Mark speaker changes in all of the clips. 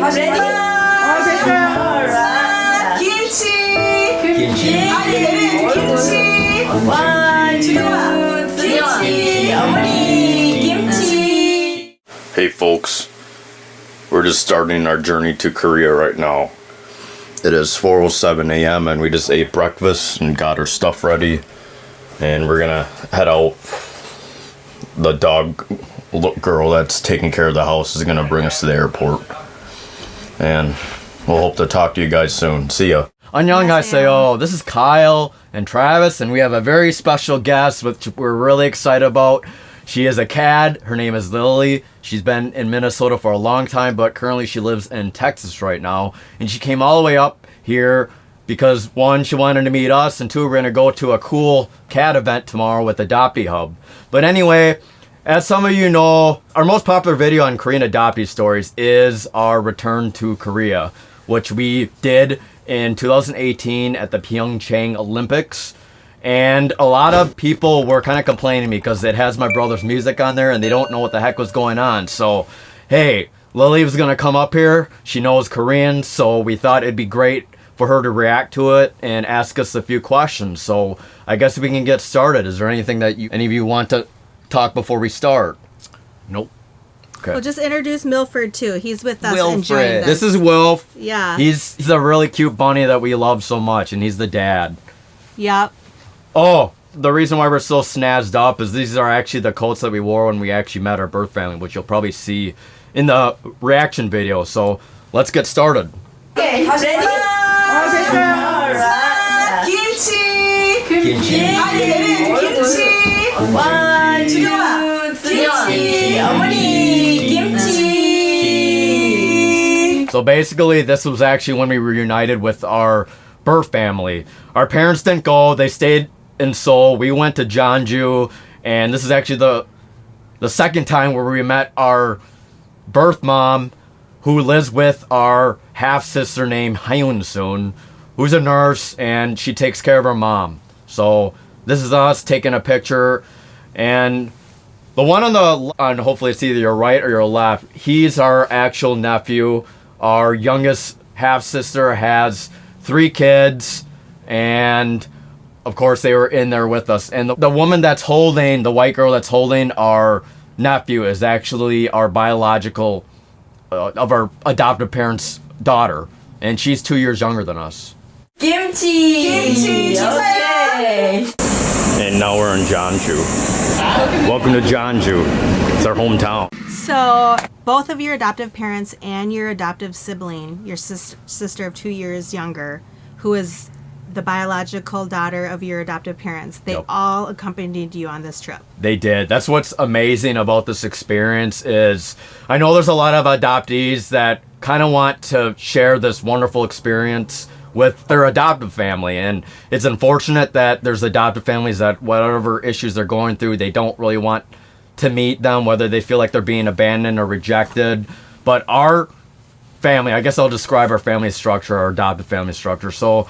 Speaker 1: ready?
Speaker 2: 됐어요.
Speaker 1: 자, 김치.
Speaker 2: 김치.
Speaker 1: 김치.
Speaker 2: One,
Speaker 1: two, three. 어머니 김치.
Speaker 3: Hey folks, we're just starting our journey to Korea right now. It is 4:07 a.m. and we just ate breakfast and got our stuff ready, and we're gonna head out. The dog girl that's taking care of the house is gonna bring us to the airport, and we'll hope to talk to you guys soon. See ya.
Speaker 4: 안녕하세요. This is Kyle and Travis, and we have a very special guest which we're really excited about. She is a CAD. Her name is Lily. She's been in Minnesota for a long time, but currently she lives in Texas right now. And she came all the way up here because one, she wanted to meet us, and two, we're going to go to a cool CAD event tomorrow with Adoptee Hub. But anyway, as some of you know, our most popular video on Korean Adoptee Stories is our return to Korea, which we did in 2018 at the Pyeong Chang Olympics. And a lot of people were kind of complaining because it has my brother's music on there and they don't know what the heck was going on. So, hey, Lily was going to come up here. She knows Korean, so we thought it'd be great for her to react to it and ask us a few questions. So, I guess we can get started. Is there anything that any of you want to talk before we start?
Speaker 3: Nope.
Speaker 4: Okay.
Speaker 5: Well, just introduce Milford too. He's with us enjoying this.
Speaker 4: This is Wilf.
Speaker 5: Yeah.
Speaker 4: He's a really cute bunny that we love so much, and he's the dad.
Speaker 5: Yep.
Speaker 4: Oh, the reason why we're so snazzed up is these are actually the coats that we wore when we actually met our birth family, which you'll probably see in the reaction video. So let's get started.
Speaker 1: Okay, ready?
Speaker 2: 됐어요.
Speaker 1: 자, 김치.
Speaker 2: 김치.
Speaker 1: 김치.
Speaker 2: One,
Speaker 1: two,
Speaker 2: three.
Speaker 1: 어머니 김치.
Speaker 4: So basically, this was actually when we reunited with our birth family. Our parents didn't go. They stayed in Seoul. We went to Jeonju, and this is actually the second time where we met our birth mom, who lives with our half-sister named Hyun-soon, who's a nurse, and she takes care of our mom. So this is us taking a picture, and the one on hopefully it's either your right or your left, he's our actual nephew. Our youngest half-sister has 3 kids, and of course they were in there with us. And the woman that's holding, the white girl that's holding our nephew is actually our biological, of our adoptive parents' daughter, and she's 2 years younger than us.
Speaker 1: 김치.
Speaker 2: Okay.
Speaker 3: And now we're in Jeonju. Welcome to Jeonju. It's our hometown.
Speaker 5: So both of your adoptive parents and your adoptive sibling, your sister of 2 years younger, who is the biological daughter of your adoptive parents, they
Speaker 4: Yep.
Speaker 5: all accompanied you on this trip.
Speaker 4: They did. That's what's amazing about this experience is I know there's a lot of adoptees that kind of want to share this wonderful experience with their adoptive family, and it's unfortunate that there's adoptive families that whatever issues they're going through, they don't really want to meet them, whether they feel like they're being abandoned or rejected. But our family, I guess I'll describe our family structure, our adoptive family structure. So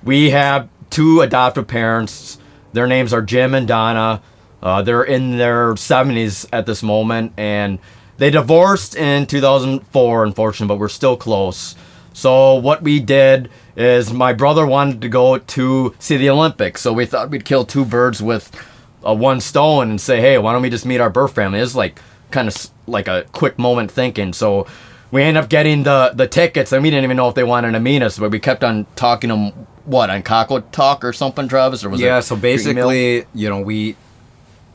Speaker 4: we have 2 adoptive parents. Their names are Jim and Donna. They're in their 70s at this moment, and they divorced in 2004, unfortunately, but we're still close. So what we did is my brother wanted to go to see the Olympics, so we thought we'd kill 2 birds with one stone and say, hey, why don't we just meet our birth family? It's like kind of like a quick moment thinking. So we ended up getting the tickets, and we didn't even know if they wanted to meet us, but we kept on talking to them, what, on Kako Talk or something, Travis? Or was it
Speaker 6: so basically, you know, we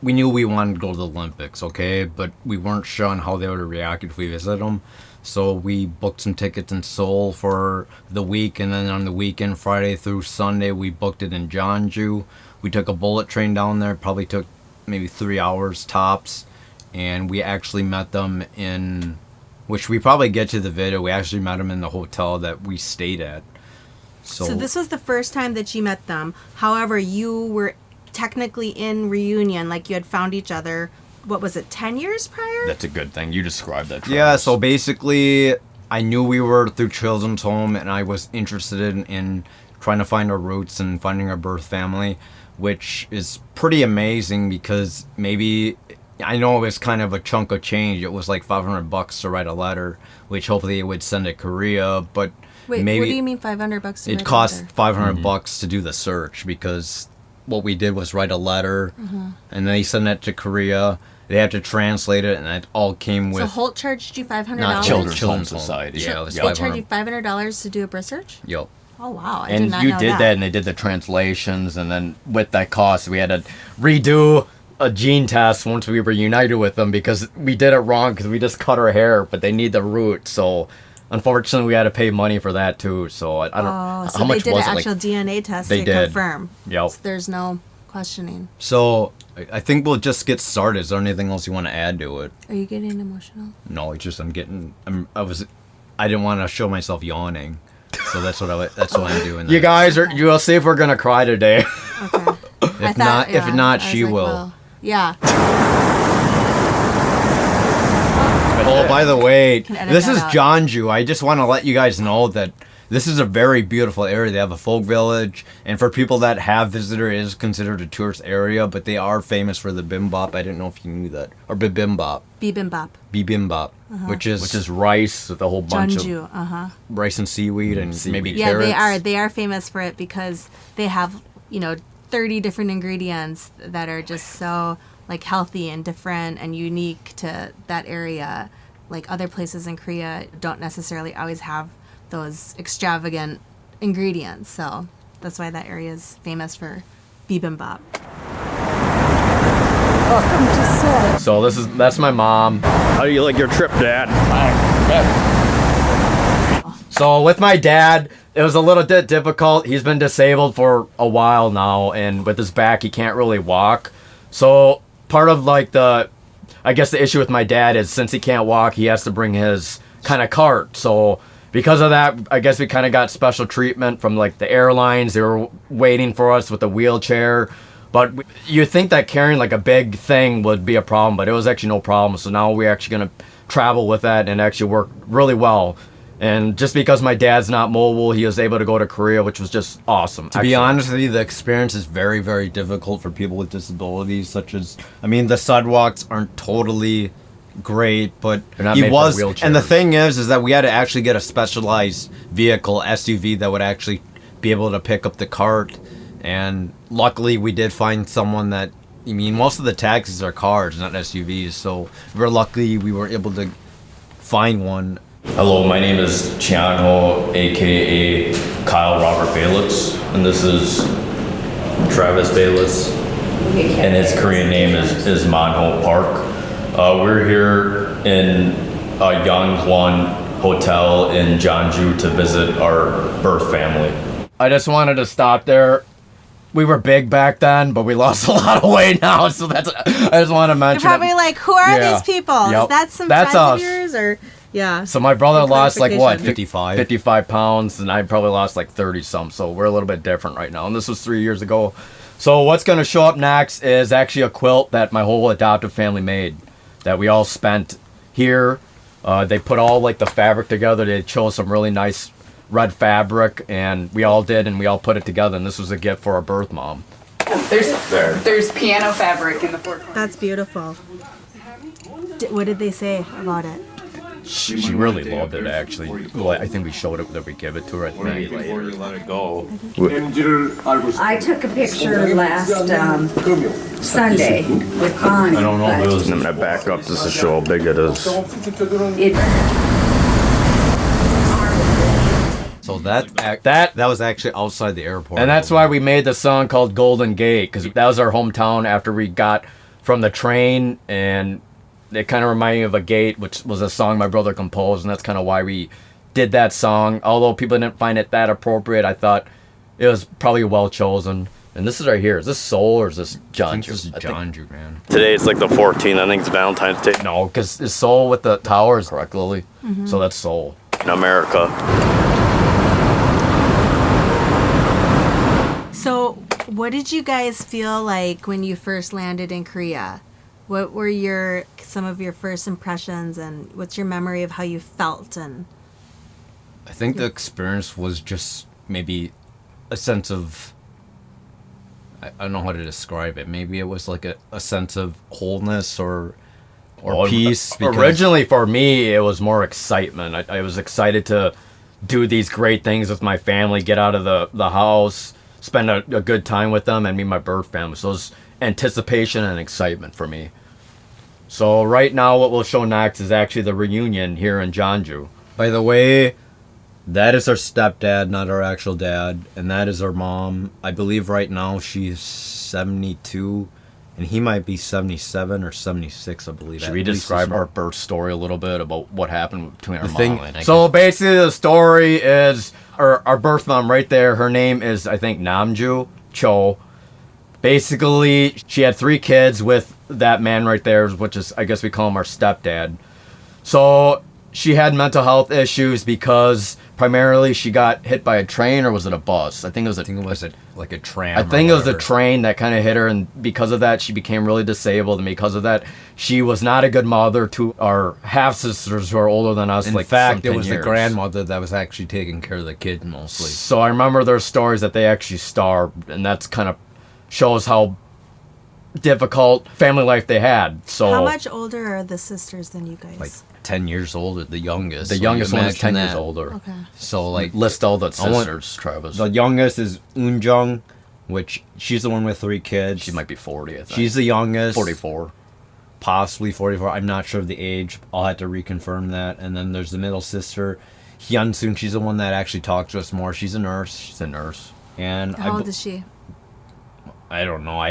Speaker 6: knew we wanted to go to the Olympics, okay? But we weren't sure on how they would react if we visited them. So we booked some tickets in Seoul for the week, and then on the weekend, Friday through Sunday, we booked it in Jeonju. We took a bullet train down there, probably took maybe 3 hours tops, and we actually met them in, which we probably get to the video, we actually met them in the hotel that we stayed at.
Speaker 5: So this was the first time that you met them. However, you were technically in reunion, like you had found each other, what was it, 10 years prior?
Speaker 4: That's a good thing. You described that, Travis.
Speaker 6: Yeah, so basically, I knew we were through Children's Home, and I was interested in trying to find our roots and finding our birth family, which is pretty amazing because maybe I know it was kind of a chunk of change. It was like $500 to write a letter, which hopefully it would send to Korea. But
Speaker 5: Wait,
Speaker 6: maybe
Speaker 5: what do you mean $500?
Speaker 6: it cost $500 to do the search, because what we did was write a letter, and they send that to Korea. They have to translate it, and it all came with.
Speaker 5: So Holt charged you $500.
Speaker 6: not
Speaker 3: Children's
Speaker 6: Children's
Speaker 3: Home Society.
Speaker 6: Yeah, it was
Speaker 5: They
Speaker 6: $500.
Speaker 5: charged you $500 to do a birth search?
Speaker 6: Yup.
Speaker 5: Oh wow! I did
Speaker 4: And
Speaker 5: not
Speaker 4: you
Speaker 5: know
Speaker 4: did that, and they did the translations, and then with that cost, we had to redo a gene test once we were united with them because we did it wrong because we just cut our hair, but they need the root, so unfortunately we had to pay money for that too. So I don't.
Speaker 5: Oh, so
Speaker 4: how much
Speaker 5: they did
Speaker 4: was
Speaker 5: an
Speaker 4: it?
Speaker 5: actual DNA test
Speaker 4: they
Speaker 5: to
Speaker 4: did.
Speaker 5: confirm.
Speaker 4: Yep.
Speaker 5: So there's no questioning.
Speaker 6: So I think we'll just get started. Is there anything else you want to add to it?
Speaker 5: Are you getting emotional?
Speaker 6: No, it's just I didn't want to show myself yawning, so that's what I'm doing.
Speaker 4: You guys are. You'll see if we're gonna cry today.
Speaker 5: Okay.
Speaker 6: If not,
Speaker 5: I
Speaker 6: she
Speaker 5: was like,
Speaker 6: will.
Speaker 5: well, yeah.
Speaker 6: Oh, by the way,
Speaker 5: Can edit
Speaker 6: this
Speaker 5: that
Speaker 6: is
Speaker 5: out.
Speaker 6: Jeonju. I just want to let you guys know that this is a very beautiful area. They have a folk village, and for people that have visited, it is considered a tourist area, but they are famous for the bimbop. I didn't know if you knew that. Or bibimbap.
Speaker 5: Bibimbap.
Speaker 6: Bibimbap, which is
Speaker 4: Rice with a whole bunch of.
Speaker 5: Jeonju.
Speaker 6: rice and seaweed and maybe
Speaker 5: Yeah,
Speaker 6: carrots.
Speaker 5: they are famous for it because they have 30 different ingredients that are just so like healthy and different and unique to that area. Like other places in Korea don't necessarily always have those extravagant ingredients, so that's why that area is famous for bibimbap.
Speaker 4: So that's my mom.
Speaker 3: How do you like your trip, Dad?
Speaker 4: So with my dad, it was a little bit difficult. He's been disabled for a while now, and with his back, he can't really walk. So part of like the issue with my dad is since he can't walk, he has to bring his kind of cart. So because of that, I guess we kind of got special treatment from like the airlines. They were waiting for us with a wheelchair. But you think that carrying like a big thing would be a problem, but it was actually no problem. So now we're actually going to travel with that and actually work really well. And just because my dad's not mobile, he was able to go to Korea, which was just awesome.
Speaker 6: To be honest with you, the experience is very, very difficult for people with disabilities, such as, the sidewalks aren't totally great, but
Speaker 4: They're not
Speaker 6: he
Speaker 4: made for
Speaker 6: was,
Speaker 4: wheelchairs.
Speaker 6: and the thing is that we had to actually get a specialized vehicle, SUV, that would actually be able to pick up the cart, and luckily we did find someone that, most of the taxis are cars, not SUVs, so we're lucky we were able to find one.
Speaker 3: Hello, my name is Chianho, aka Kyle Robert Balitz, and this is Travis Balitz, and his Korean name is Manho Park. We're here in a Yonghwan Hotel in Jeonju to visit our birth family.
Speaker 4: I just wanted to stop there. We were big back then, but we lost a lot of weight now, so I just want to
Speaker 5: You're
Speaker 4: mention
Speaker 5: probably
Speaker 4: it.
Speaker 5: like, who are
Speaker 4: Yeah.
Speaker 5: these people?
Speaker 4: Yep.
Speaker 5: Is that some
Speaker 4: That's
Speaker 5: friends
Speaker 4: us.
Speaker 5: of yours? Or yeah.
Speaker 4: So my brother
Speaker 5: Good
Speaker 4: lost like what?
Speaker 5: clarification.
Speaker 6: 55.
Speaker 4: pounds, and I probably lost like 30 some. So we're a little bit different right now. And this was 3 years ago. So what's going to show up next is actually a quilt that my whole adoptive family made that we all spent here. They put all like the fabric together. They chose some really nice red fabric, and we all did, and we all put it together. And this was a gift for our birth mom.
Speaker 1: There's piano fabric in the foreground.
Speaker 5: That's beautiful. What did they say about it?
Speaker 4: She really loved it, actually. Well, I think we showed it that we give it to her. I think.
Speaker 3: Before you let it go.
Speaker 7: I took a picture last Sunday with Connie.
Speaker 3: I don't know if it
Speaker 7: but
Speaker 3: was. I'm gonna back up just to show how big it is.
Speaker 7: it-
Speaker 6: So that was actually outside the airport.
Speaker 4: And that's why we made the song called Golden Gate, because that was our hometown after we got from the train, and it kind of reminded me of a gate, which was a song my brother composed, and that's kind of why we did that song. Although people didn't find it that appropriate, I thought it was probably well chosen. And this is right here. Is this Seoul or is this
Speaker 6: I think this is
Speaker 4: Jeonju?
Speaker 6: Jeonju, man.
Speaker 3: Today it's like the 14th. I think it's Valentine's Day
Speaker 4: No, because it's Seoul with the towers, correct, Lily? So that's Seoul.
Speaker 3: in America.
Speaker 5: So, what did you guys feel like when you first landed in Korea? What were some of your first impressions, and what's your memory of how you felt? And
Speaker 6: I think the experience was just maybe a sense of, I don't know how to describe it. Maybe it was like a sense of wholeness or
Speaker 4: Well,
Speaker 6: peace. Because
Speaker 4: Originally, for me, it was more excitement. I was excited to do these great things with my family, get out of the house, spend a good time with them, and meet my birth family. So it was anticipation and excitement for me. So right now, what we'll show next is actually the reunion here in Jeonju.
Speaker 6: By the way, that is our stepdad, not our actual dad, and that is our mom. I believe right now she's 72, and he might be 77 or 76, I believe.
Speaker 4: Should we describe our birth story a little bit about what happened between our
Speaker 6: thing-
Speaker 4: mom and So basically, the story is our birth mom right there. Her name is, I think, Namju Cho. Basically, she had 3 kids with that man right there, which is, I guess we call him our stepdad. So she had mental health issues because primarily she got hit by a train, or was it a bus? I think it was
Speaker 6: like a tram.
Speaker 4: I think it was a
Speaker 6: whatever.
Speaker 4: train that kind of hit her, and because of that, she became really disabled. And because of that, she was not a good mother to our half sisters who are older than us.
Speaker 6: In
Speaker 4: like
Speaker 6: fact,
Speaker 4: some
Speaker 6: it
Speaker 4: 10
Speaker 6: was the
Speaker 4: years.
Speaker 6: grandmother that was actually taking care of the kid mostly.
Speaker 4: So I remember there's stories that they actually starved, and that's kind of shows how difficult family life they had. So
Speaker 5: How much older are the sisters than you guys?
Speaker 6: Like 10 years older, the youngest.
Speaker 4: the
Speaker 6: So
Speaker 4: youngest
Speaker 6: you
Speaker 4: one is 10
Speaker 6: imagine
Speaker 4: years
Speaker 6: that.
Speaker 4: older.
Speaker 5: Okay.
Speaker 6: So like
Speaker 4: List all the
Speaker 6: I want-
Speaker 4: sisters, Travis.
Speaker 6: the youngest is Eunjung, which she's the one with 3 kids.
Speaker 4: She might be 40, I think.
Speaker 6: She's the youngest.
Speaker 4: 44.
Speaker 6: Possibly 44. I'm not sure of the age. I'll have to reconfirm that. And then there's the middle sister, Hyunsoon. She's the one that actually talks to us more. She's a nurse.
Speaker 4: She's a nurse.
Speaker 6: And
Speaker 5: How old is she?
Speaker 6: I don't know. I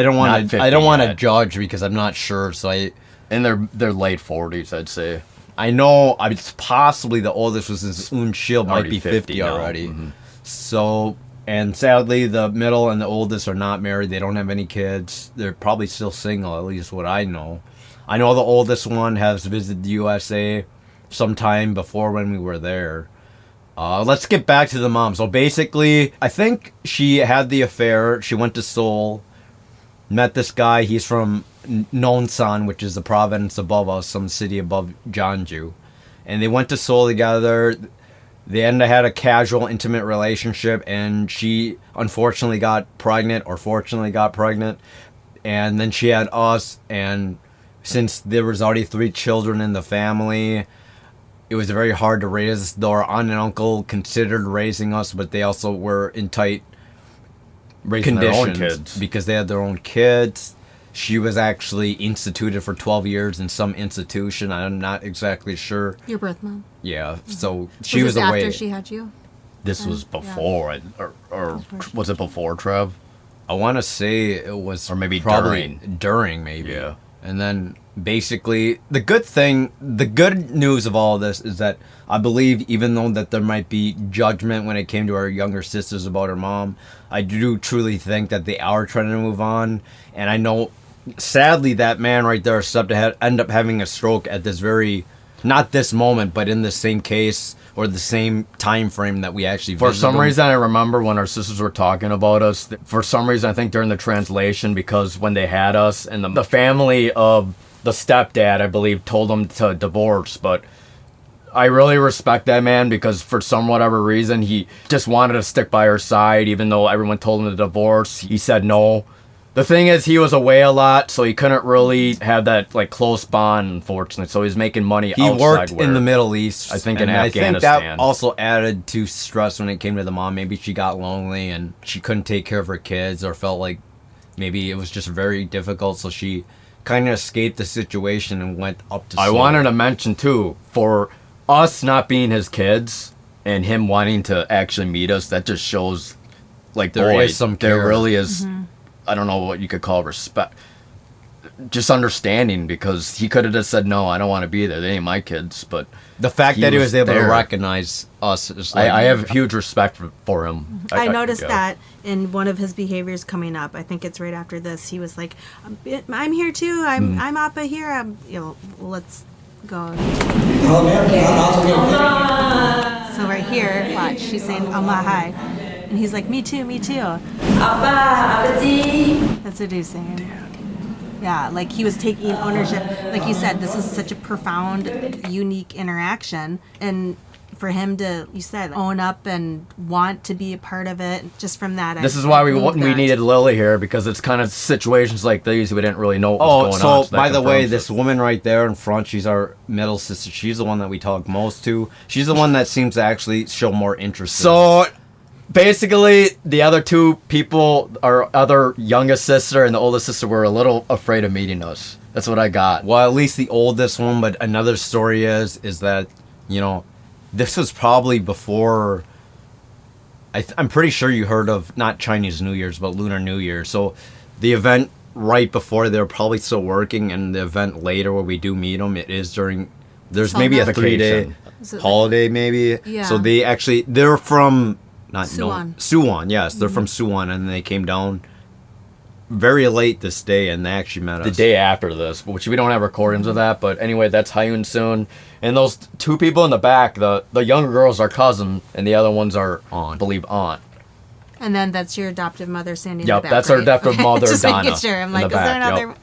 Speaker 6: don't want
Speaker 4: Not
Speaker 6: to
Speaker 4: 50
Speaker 6: I don't want to
Speaker 4: yet.
Speaker 6: judge because I'm not sure. So
Speaker 4: In their late 40s, I'd say.
Speaker 6: I know it's possibly the oldest was this Un Shield might
Speaker 4: Already
Speaker 6: be 50
Speaker 4: now.
Speaker 6: already.
Speaker 4: Mhm.
Speaker 6: So, and sadly, the middle and the oldest are not married. They don't have any kids. They're probably still single, at least what I know. I know the oldest one has visited the USA sometime before when we were there. Let's get back to the mom. So basically, I think she had the affair. She went to Seoul, met this guy. He's from Nonsan, which is the province above us, some city above Jeonju. And they went to Seoul together. They had a casual, intimate relationship, and she unfortunately got pregnant, or fortunately got pregnant. And then she had us, and since there was already 3 children in the family, it was very hard to raise us, though our aunt and uncle considered raising us, but they also were in tight
Speaker 4: Raising their own
Speaker 6: conditions
Speaker 4: kids.
Speaker 6: because they had their own kids. She was actually instituted for 12 years in some institution. I'm not exactly sure.
Speaker 5: Your birth mom.
Speaker 6: Yeah, so she was
Speaker 5: this
Speaker 6: away.
Speaker 5: after she had you?
Speaker 4: This was before, or was it before, Trev?
Speaker 6: I want to say it was
Speaker 4: Or maybe
Speaker 6: probably during maybe.
Speaker 4: Yeah.
Speaker 6: And then basically the good news of all this is that I believe even though that there might be judgment when it came to our younger sisters about her mom, I do truly think that they are trying to move on. And I know sadly that man right there is end up having a stroke at this not this moment, but in the same case or the same time frame that we actually
Speaker 4: For
Speaker 6: visited
Speaker 4: some
Speaker 6: him.
Speaker 4: reason, I remember when our sisters were talking about us. For some reason, I think during the translation, because when they had us, and the family of the stepdad, I believe, told them to divorce. But I really respect that man because for some whatever reason, he just wanted to stick by her side, even though everyone told him to divorce. He said no. The thing is, he was away a lot, so he couldn't really have that like close bond, unfortunately. So he's making money
Speaker 6: He
Speaker 4: outside
Speaker 6: worked
Speaker 4: where-
Speaker 6: in the Middle East.
Speaker 4: I think in
Speaker 6: and I think
Speaker 4: Afghanistan.
Speaker 6: that also added to stress when it came to the mom. Maybe she got lonely and she couldn't take care of her kids, or felt like maybe it was just very difficult. So she kind of escaped the situation and went up to
Speaker 4: I
Speaker 6: Seoul.
Speaker 4: wanted to mention too, for us not being his kids and him wanting to actually meet us, that just shows like
Speaker 6: There
Speaker 4: boy,
Speaker 6: is some
Speaker 4: there
Speaker 6: care.
Speaker 4: really is I don't know what you could call respect, just understanding, because he could have just said no, I don't want to be there, they ain't my kids. But
Speaker 6: The fact
Speaker 4: he
Speaker 6: that he
Speaker 4: was
Speaker 6: was able
Speaker 4: there.
Speaker 6: to recognize us is like,
Speaker 4: I have huge respect for him.
Speaker 5: I noticed
Speaker 4: yeah.
Speaker 5: that in one of his behaviors coming up. I think it's right after this. He was like, "I'm here too. I'm Appa here. Let's go." So right here, watch. She's saying, "Amma, hi," and he's like, "Me too, me too." That's what he's saying. Yeah, like he was taking ownership. Like you said, this is such a profound, unique interaction, and for him to, you said, own up and want to be a part of it, just from that.
Speaker 4: This is why we needed Lily here, because it's kind of situations like these we didn't really know what was going on.
Speaker 6: So by the way,
Speaker 4: confirms
Speaker 6: this
Speaker 4: it.
Speaker 6: woman right there in front, she's our middle sister. She's the one that we talk most to. She's the one that seems to actually show more interest.
Speaker 4: So basically, the other two people, our other youngest sister and the oldest sister, were a little afraid of meeting us. That's what I got.
Speaker 6: Well, at least the oldest one. But another story is that, you know, this was probably before. I'm pretty sure you heard of not Chinese New Year's, but Lunar New Year. So the event right before, they're probably still working, and the event later where we do meet them, it is during. There's maybe a 3-day holiday, maybe.
Speaker 5: Yeah.
Speaker 6: So they're from. Not
Speaker 5: Suwon.
Speaker 6: Suwon, yes. They're from Suwon, and they came down very late this day, and they actually met us.
Speaker 4: The day after this, which we don't have recordings of that, but anyway, that's Hyun Soon. And those two people in the back, the younger girl's our cousin, and the other ones are, I believe, aunt.
Speaker 5: And then that's your adoptive mother standing in the
Speaker 4: Yep,
Speaker 5: back,
Speaker 4: that's our
Speaker 5: right?
Speaker 4: adoptive mother,
Speaker 5: Just
Speaker 4: Donna.
Speaker 5: making sure. I'm
Speaker 4: in
Speaker 5: like,
Speaker 4: the
Speaker 5: is there
Speaker 4: back,
Speaker 5: another
Speaker 4: yep.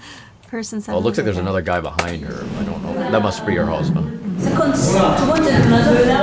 Speaker 5: person?
Speaker 4: Well, it looks like there's another guy behind her. I don't know. That must be your husband.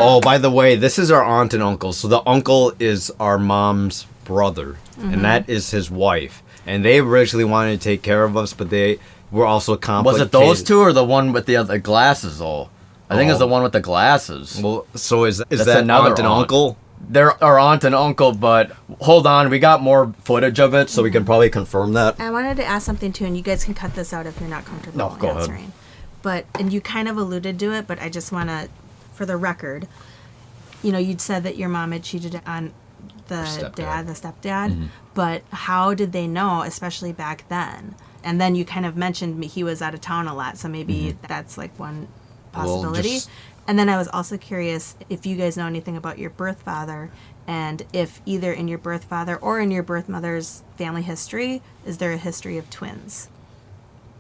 Speaker 6: Oh, by the way, this is our aunt and uncle. So the uncle is our mom's brother, and that is his wife. And they originally wanted to take care of us, but they were also
Speaker 4: Was
Speaker 6: complicated.
Speaker 4: it those two or the one with the other glasses, though? I think it's the one with the glasses.
Speaker 6: Well, so is
Speaker 4: That's
Speaker 6: that
Speaker 4: another
Speaker 6: aunt and
Speaker 4: aunt.
Speaker 6: uncle?
Speaker 4: They're our aunt and uncle, but hold on, we got more footage of it, so we can probably confirm that.
Speaker 5: I wanted to ask something too, and you guys can cut this out if you're not comfortable
Speaker 4: No, go ahead.
Speaker 5: answering. But, and you kind of alluded to it, but I just want to, for the record, you know, you'd said that your mom had cheated on the stepdad, but how did they know, especially back then? And then you kind of mentioned he was out of town a lot, so maybe that's like one possibility. And then I was also curious if you guys know anything about your birth father, and if either in your birth father or in your birth mother's family history, is there a history of twins?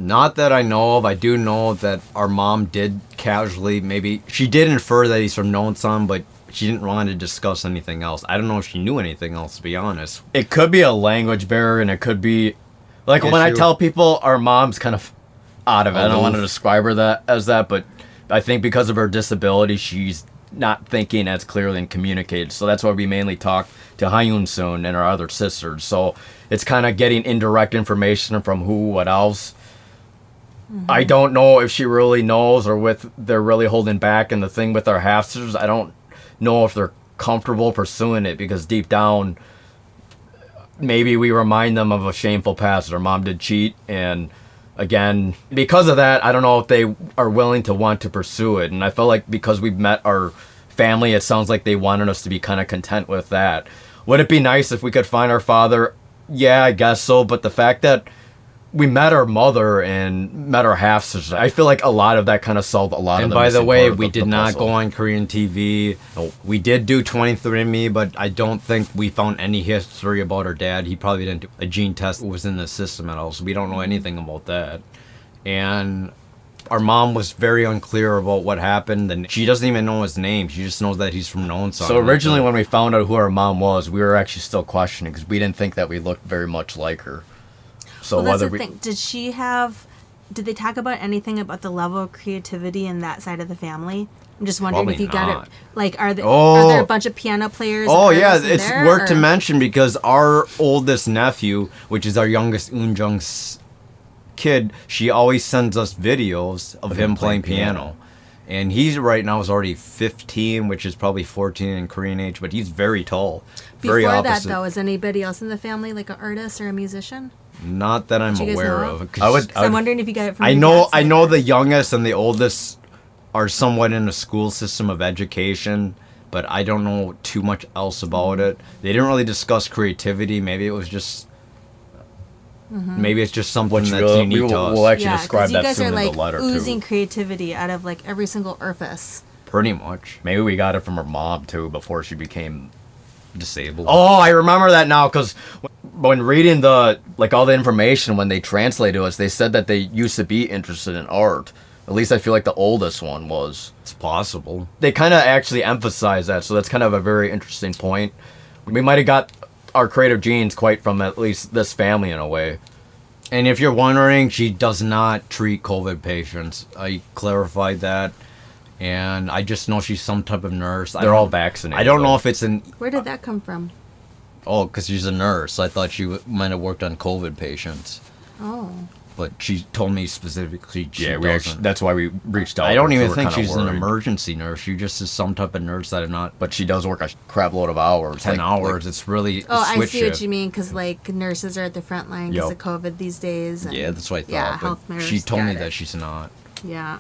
Speaker 6: Not that I know of. I do know that our mom did casually, maybe, she did infer that he's from Nonsan, but she didn't want to discuss anything else. I don't know if she knew anything else, to be honest.
Speaker 4: It could be a language barrier, and it could be like when I tell people our mom's kind of out of it. I don't want to describe her as that, but I think because of her disability, she's not thinking as clearly and communicated. So that's why we mainly talk to Hyun Soon and our other sisters. So it's kind of getting indirect information from who, what else. I don't know if she really knows, or they're really holding back. And the thing with our half sisters, I don't know if they're comfortable pursuing it, because deep down, maybe we remind them of a shameful past. Their mom did cheat, and again, because of that, I don't know if they are willing to want to pursue it. And I felt like because we've met our family, it sounds like they wanted us to be kind of content with that. Would it be nice if we could find our father? Yeah, I guess so. But the fact that we met our mother and met our half sister, I feel like a lot of that kind of solved a lot of
Speaker 6: And
Speaker 4: the
Speaker 6: by the
Speaker 4: missing
Speaker 6: way,
Speaker 4: part of
Speaker 6: we
Speaker 4: the
Speaker 6: did not
Speaker 4: puzzle.
Speaker 6: go on Korean TV. We did do 23andMe, but I don't think we found any history about our dad. He probably didn't do a gene test. It was in the system at all, so we don't know anything about that. And our mom was very unclear about what happened, and she doesn't even know his name. She just knows that he's from Nonsan.
Speaker 4: So originally when we found out who our mom was, we were actually still questioning, because we didn't think that we looked very much like her. So
Speaker 5: Well, that's
Speaker 4: whether
Speaker 5: the thing. Did they talk about anything about the level of creativity in that side of the family? I'm just wondering
Speaker 6: Probably
Speaker 5: if you got
Speaker 6: not.
Speaker 5: it. Like, are there a bunch of piano players?
Speaker 6: Oh
Speaker 5: and
Speaker 6: yeah,
Speaker 5: artists in
Speaker 6: it's
Speaker 5: there,
Speaker 6: worth to
Speaker 5: or-
Speaker 6: mention, because our oldest nephew, which is our youngest Eunjung's kid, she always sends us videos of him playing piano. And he's right now is already 15, which is probably 14 in Korean age, but he's very tall. Very
Speaker 5: Before
Speaker 6: opposite.
Speaker 5: that, though, is anybody else in the family like an artist or a musician?
Speaker 6: Not that I'm
Speaker 5: Do you guys
Speaker 6: aware
Speaker 5: know?
Speaker 6: of. 'Cause
Speaker 5: So I'm wondering if you got it from.
Speaker 6: I
Speaker 5: your
Speaker 6: know
Speaker 5: dad's side.
Speaker 6: the youngest and the oldest are somewhat in the school system of education, but I don't know too much else about it. They didn't really discuss creativity. Maybe it was just maybe it's just something
Speaker 4: which
Speaker 6: that's unique to us.
Speaker 4: we'll actually
Speaker 5: Yeah,
Speaker 4: describe
Speaker 5: 'cause you
Speaker 4: that
Speaker 5: guys
Speaker 4: soon
Speaker 5: are
Speaker 4: in
Speaker 5: like
Speaker 4: the letter
Speaker 5: oozing
Speaker 4: too.
Speaker 5: creativity out of like every single orifice.
Speaker 6: Pretty much.
Speaker 4: Maybe we got it from her mom too before she became.
Speaker 6: Disabled.
Speaker 4: Oh, I remember that now, because when reading all the information when they translated us, they said that they used to be interested in art. At least I feel like the oldest one was.
Speaker 6: It's possible.
Speaker 4: They kind of actually emphasize that, so that's kind of a very interesting point. We might have got our creative genes quite from at least this family in a way.
Speaker 6: And if you're wondering, she does not treat COVID patients. I clarified that. and I just know she's some type of nurse.
Speaker 4: They're all vaccinated.
Speaker 6: I don't know if it's in.
Speaker 5: Where did that come from?
Speaker 6: Oh, because she's a nurse. I thought she might have worked on COVID patients.
Speaker 5: Oh.
Speaker 6: But she told me specifically she
Speaker 4: Yeah,
Speaker 6: doesn't.
Speaker 4: that's why we reached out.
Speaker 6: I don't even
Speaker 4: We're
Speaker 6: think
Speaker 4: kinda
Speaker 6: she's an
Speaker 4: worried.
Speaker 6: emergency nurse. She just is some type of nurse that I'm not.
Speaker 4: But she does work a crap load of hours.
Speaker 6: 10 hours. It's really.
Speaker 5: Oh,
Speaker 6: a
Speaker 5: I
Speaker 6: switch
Speaker 5: see what
Speaker 6: shift.
Speaker 5: you mean, because like nurses are at the front line because
Speaker 4: Yup.
Speaker 5: of COVID these days. And,
Speaker 6: Yeah, that's what I thought.
Speaker 5: Yeah,
Speaker 6: but
Speaker 5: health nurse.
Speaker 6: she told me
Speaker 5: got
Speaker 6: that
Speaker 5: it.
Speaker 6: she's not.
Speaker 5: Yeah.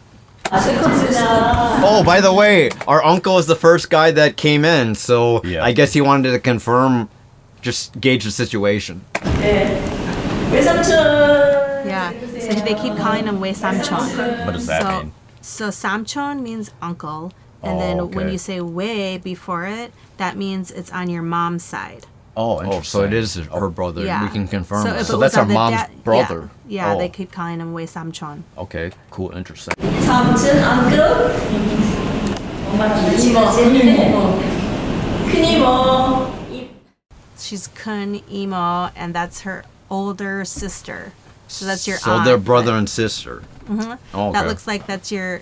Speaker 6: Oh, by the way, our uncle is the first guy that came in, so
Speaker 4: Yeah.
Speaker 6: I guess he wanted to confirm, just gauge the situation.
Speaker 5: Yeah. So they keep calling him Wei Samchon.
Speaker 4: What does that
Speaker 5: so,
Speaker 4: mean?
Speaker 5: So Samchon means uncle, and
Speaker 4: Oh,
Speaker 5: then when
Speaker 4: okay.
Speaker 5: you say Wei before it, that means it's on your mom's side.
Speaker 6: Oh, so it is her brother.
Speaker 5: Yeah.
Speaker 6: We can confirm
Speaker 5: So
Speaker 6: that.
Speaker 5: if
Speaker 4: So
Speaker 5: it was
Speaker 4: that's our
Speaker 5: on the
Speaker 4: mom's
Speaker 5: yeah,
Speaker 4: brother.
Speaker 5: Yeah,
Speaker 4: Oh.
Speaker 5: they keep calling him Wei Samchon.
Speaker 4: Okay, cool, interesting.
Speaker 2: 삼촌 uncle. 이모. 큰이모.
Speaker 5: She's Kun Imo, and that's her older sister. So that's your
Speaker 6: So
Speaker 5: aunt.
Speaker 6: they're brother
Speaker 5: but-
Speaker 6: and sister.
Speaker 5: Mhm.
Speaker 6: Oh, okay.
Speaker 5: That looks like that's your,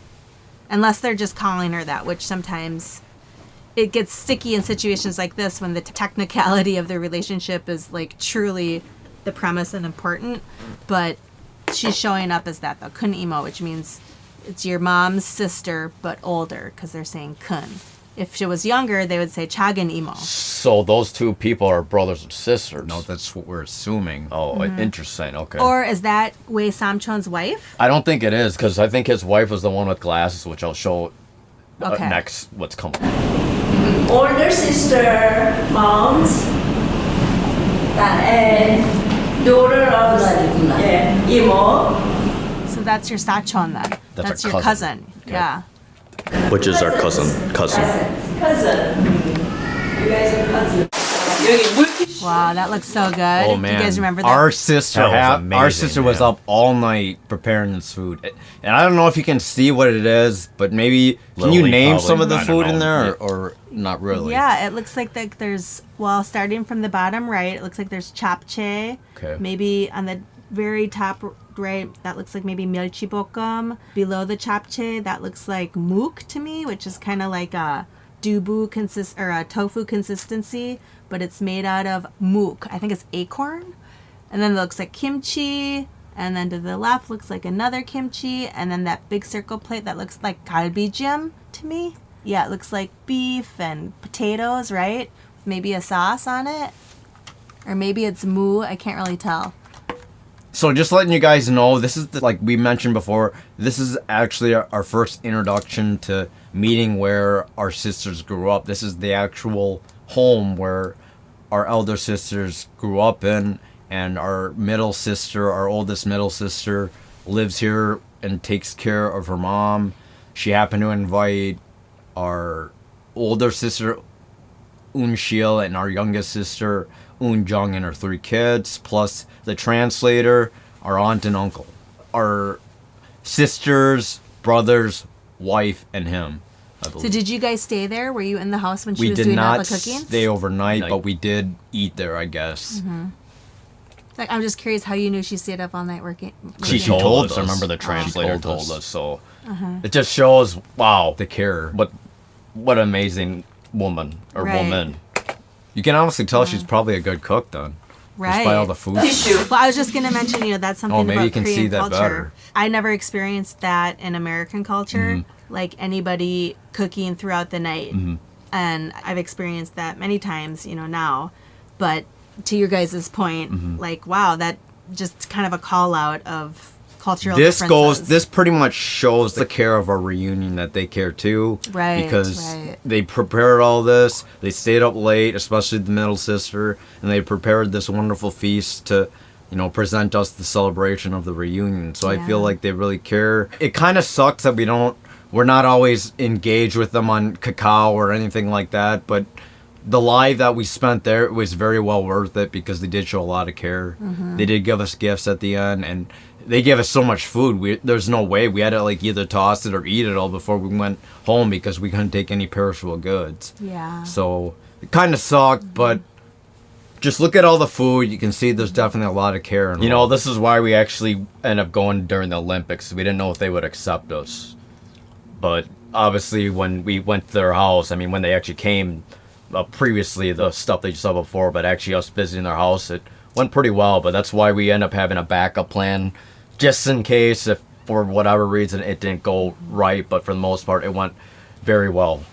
Speaker 5: unless they're just calling her that, which sometimes it gets sticky in situations like this when the technicality of the relationship is like truly the premise and important. But she's showing up as that though, Kun Imo, which means it's your mom's sister but older because they're saying Kun. If she was younger, they would say Chagan Imo.
Speaker 4: So those two people are brothers and sisters.
Speaker 6: No, that's what we're assuming.
Speaker 4: Oh, interesting. Okay.
Speaker 5: Or is that Wei Samchon's wife?
Speaker 4: I don't think it is because I think his wife was the one with glasses, which I'll show
Speaker 5: Okay.
Speaker 4: next. What's coming?
Speaker 2: Older sister, mom's, and daughter of 이모.
Speaker 5: So that's your Sachon then.
Speaker 4: That's our
Speaker 5: your
Speaker 4: cousin.
Speaker 5: cousin. Yeah.
Speaker 3: Which is our cousin.
Speaker 2: Cousin. You guys are cousins.
Speaker 5: Wow, that looks so good.
Speaker 6: Oh man,
Speaker 5: Do you guys remember that?
Speaker 6: Our sister,
Speaker 4: That was
Speaker 6: our
Speaker 4: amazing,
Speaker 6: sister was
Speaker 4: man.
Speaker 6: up all night preparing this food, and I don't know if you can see what it is, but maybe can you
Speaker 4: Lily,
Speaker 6: name
Speaker 4: probably.
Speaker 6: some of the
Speaker 4: I don't
Speaker 6: food in
Speaker 4: know.
Speaker 6: there,
Speaker 4: Yeah.
Speaker 6: or not really?
Speaker 5: Yeah, it looks like there's, well, starting from the bottom right, it looks like there's japchae.
Speaker 4: Okay.
Speaker 5: Maybe on the very top right, that looks like maybe 멸치볶음. Below the japchae, that looks like mook to me, which is kind of like a dubu or a tofu consistency, but it's made out of mook. I think it's acorn. And then it looks like kimchi. And then to the left looks like another kimchi. And then that big circle plate that looks like galbijim to me. Yeah, it looks like beef and potatoes, right? Maybe a sauce on it. Or maybe it's moo. I can't really tell.
Speaker 6: So just letting you guys know, this is like we mentioned before, this is actually our first introduction to meeting where our sisters grew up. This is the actual home where our elder sisters grew up in, and our middle sister, our oldest middle sister, lives here and takes care of her mom. She happened to invite our older sister, Unshil, and our youngest sister, Unjung, and her 3 kids, plus the translator, our aunt and uncle, our sisters, brothers, wife, and him. I believe.
Speaker 5: So did you guys stay there? Were you in the house when she
Speaker 6: We
Speaker 5: was
Speaker 6: did
Speaker 5: doing all
Speaker 6: not
Speaker 5: the cooking?
Speaker 6: stay overnight,
Speaker 4: Night.
Speaker 6: but we did eat there, I guess.
Speaker 5: Like, I'm just curious how you knew she stayed up all night working.
Speaker 6: She
Speaker 4: told
Speaker 6: told
Speaker 4: us.
Speaker 6: us.
Speaker 4: I remember the
Speaker 6: She
Speaker 4: translator
Speaker 6: told
Speaker 4: told
Speaker 6: us.
Speaker 4: us. So it just shows, wow,
Speaker 6: The care.
Speaker 4: what an amazing woman or
Speaker 5: Right.
Speaker 4: woman.
Speaker 6: You can honestly tell she's probably a good cook, then.
Speaker 5: Right.
Speaker 6: Just by all the food.
Speaker 5: Well, I was just gonna mention, that's something
Speaker 6: maybe
Speaker 5: about
Speaker 6: you can
Speaker 5: Korean
Speaker 6: see that
Speaker 5: culture.
Speaker 6: better.
Speaker 5: I never experienced that in American culture, like anybody cooking throughout the night, and I've experienced that many times, now. But to your guys' point, like, wow, that just kind of a call out of cultural differences.
Speaker 6: This pretty much shows the care of our reunion, that they care too.
Speaker 5: Right,
Speaker 6: Because
Speaker 5: right.
Speaker 6: they prepared all this. They stayed up late, especially the middle sister, and they prepared this wonderful feast to, present us the celebration of the reunion. So I feel
Speaker 5: Yeah.
Speaker 6: like they really care. It kind of sucks that we're not always engaged with them on cacao or anything like that, but the live that we spent there, it was very well worth it because they did show a lot of care. They did give us gifts at the end, and they gave us so much food. There's no way we had to either toss it or eat it all before we went home because we couldn't take any perishable goods.
Speaker 5: Yeah.
Speaker 6: So it kind of sucked, but just look at all the food. You can see there's definitely a lot of care involved.
Speaker 4: This is why we actually end up going during the Olympics. We didn't know if they would accept us. But obviously, when we went to their house, I mean, when they actually came previously, the stuff that you saw before, but actually us visiting their house, it went pretty well. But that's why we end up having a backup plan just in case if for whatever reason it didn't go right. But for the most part, it went very well.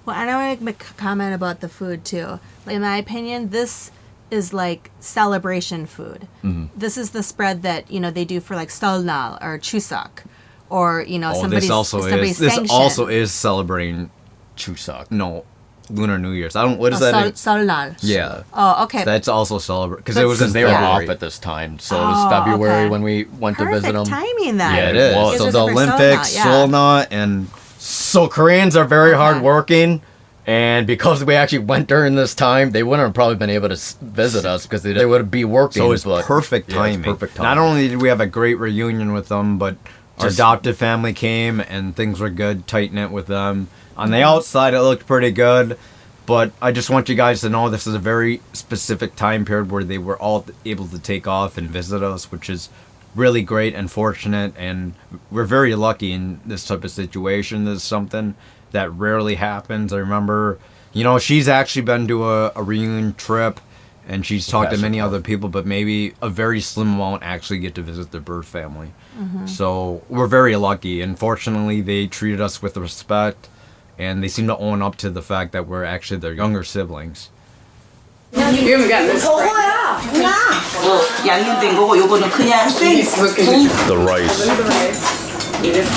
Speaker 5: Well, and I want to make a comment about the food too. In my opinion, this is like celebration food. This is the spread that they do for like Seollal or Chuseok, or
Speaker 6: This also is celebrating
Speaker 4: Chuseok.
Speaker 6: no Lunar New Year's. I don't. What is that?
Speaker 5: Seollal.
Speaker 6: Yeah.
Speaker 5: Oh, okay.
Speaker 6: That's also celebrate because it was in
Speaker 4: They were
Speaker 6: February.
Speaker 4: off at this time, so it was February
Speaker 5: okay.
Speaker 4: when we went to visit them.
Speaker 5: Perfect timing then.
Speaker 6: Yeah, it is.
Speaker 4: was.
Speaker 6: So
Speaker 5: It's
Speaker 6: the
Speaker 5: just for
Speaker 6: Olympics,
Speaker 5: Seollal,
Speaker 6: Solna, and
Speaker 4: So Koreans are very
Speaker 5: Okay.
Speaker 4: hardworking, and because we actually went during this time, they wouldn't have probably been able to visit us because they would be working.
Speaker 6: so it's
Speaker 4: but-
Speaker 6: perfect
Speaker 4: Yeah, it's
Speaker 6: timing.
Speaker 4: perfect timing.
Speaker 6: Not only did we have a great reunion with them, but our
Speaker 4: Just-
Speaker 6: adopted family came and things were good, tight knit with them. On the outside, it looked pretty good, but I just want you guys to know this is a very specific time period where they were all able to take off and visit us, which is really great and fortunate, and we're very lucky in this type of situation. This is something that rarely happens. I remember, she's actually been to a reunion trip, and she's talked to many other people, but maybe a very slim amount actually get to visit their birth family. So we're very lucky, and fortunately they treated us with respect, and they seem to own up to the fact that we're actually their younger siblings.
Speaker 1: You haven't gotten this right.
Speaker 2: 저거야, 그냥.
Speaker 8: 양념된 거고 요거는 그냥
Speaker 3: The rice.
Speaker 1: The rice. Eat it.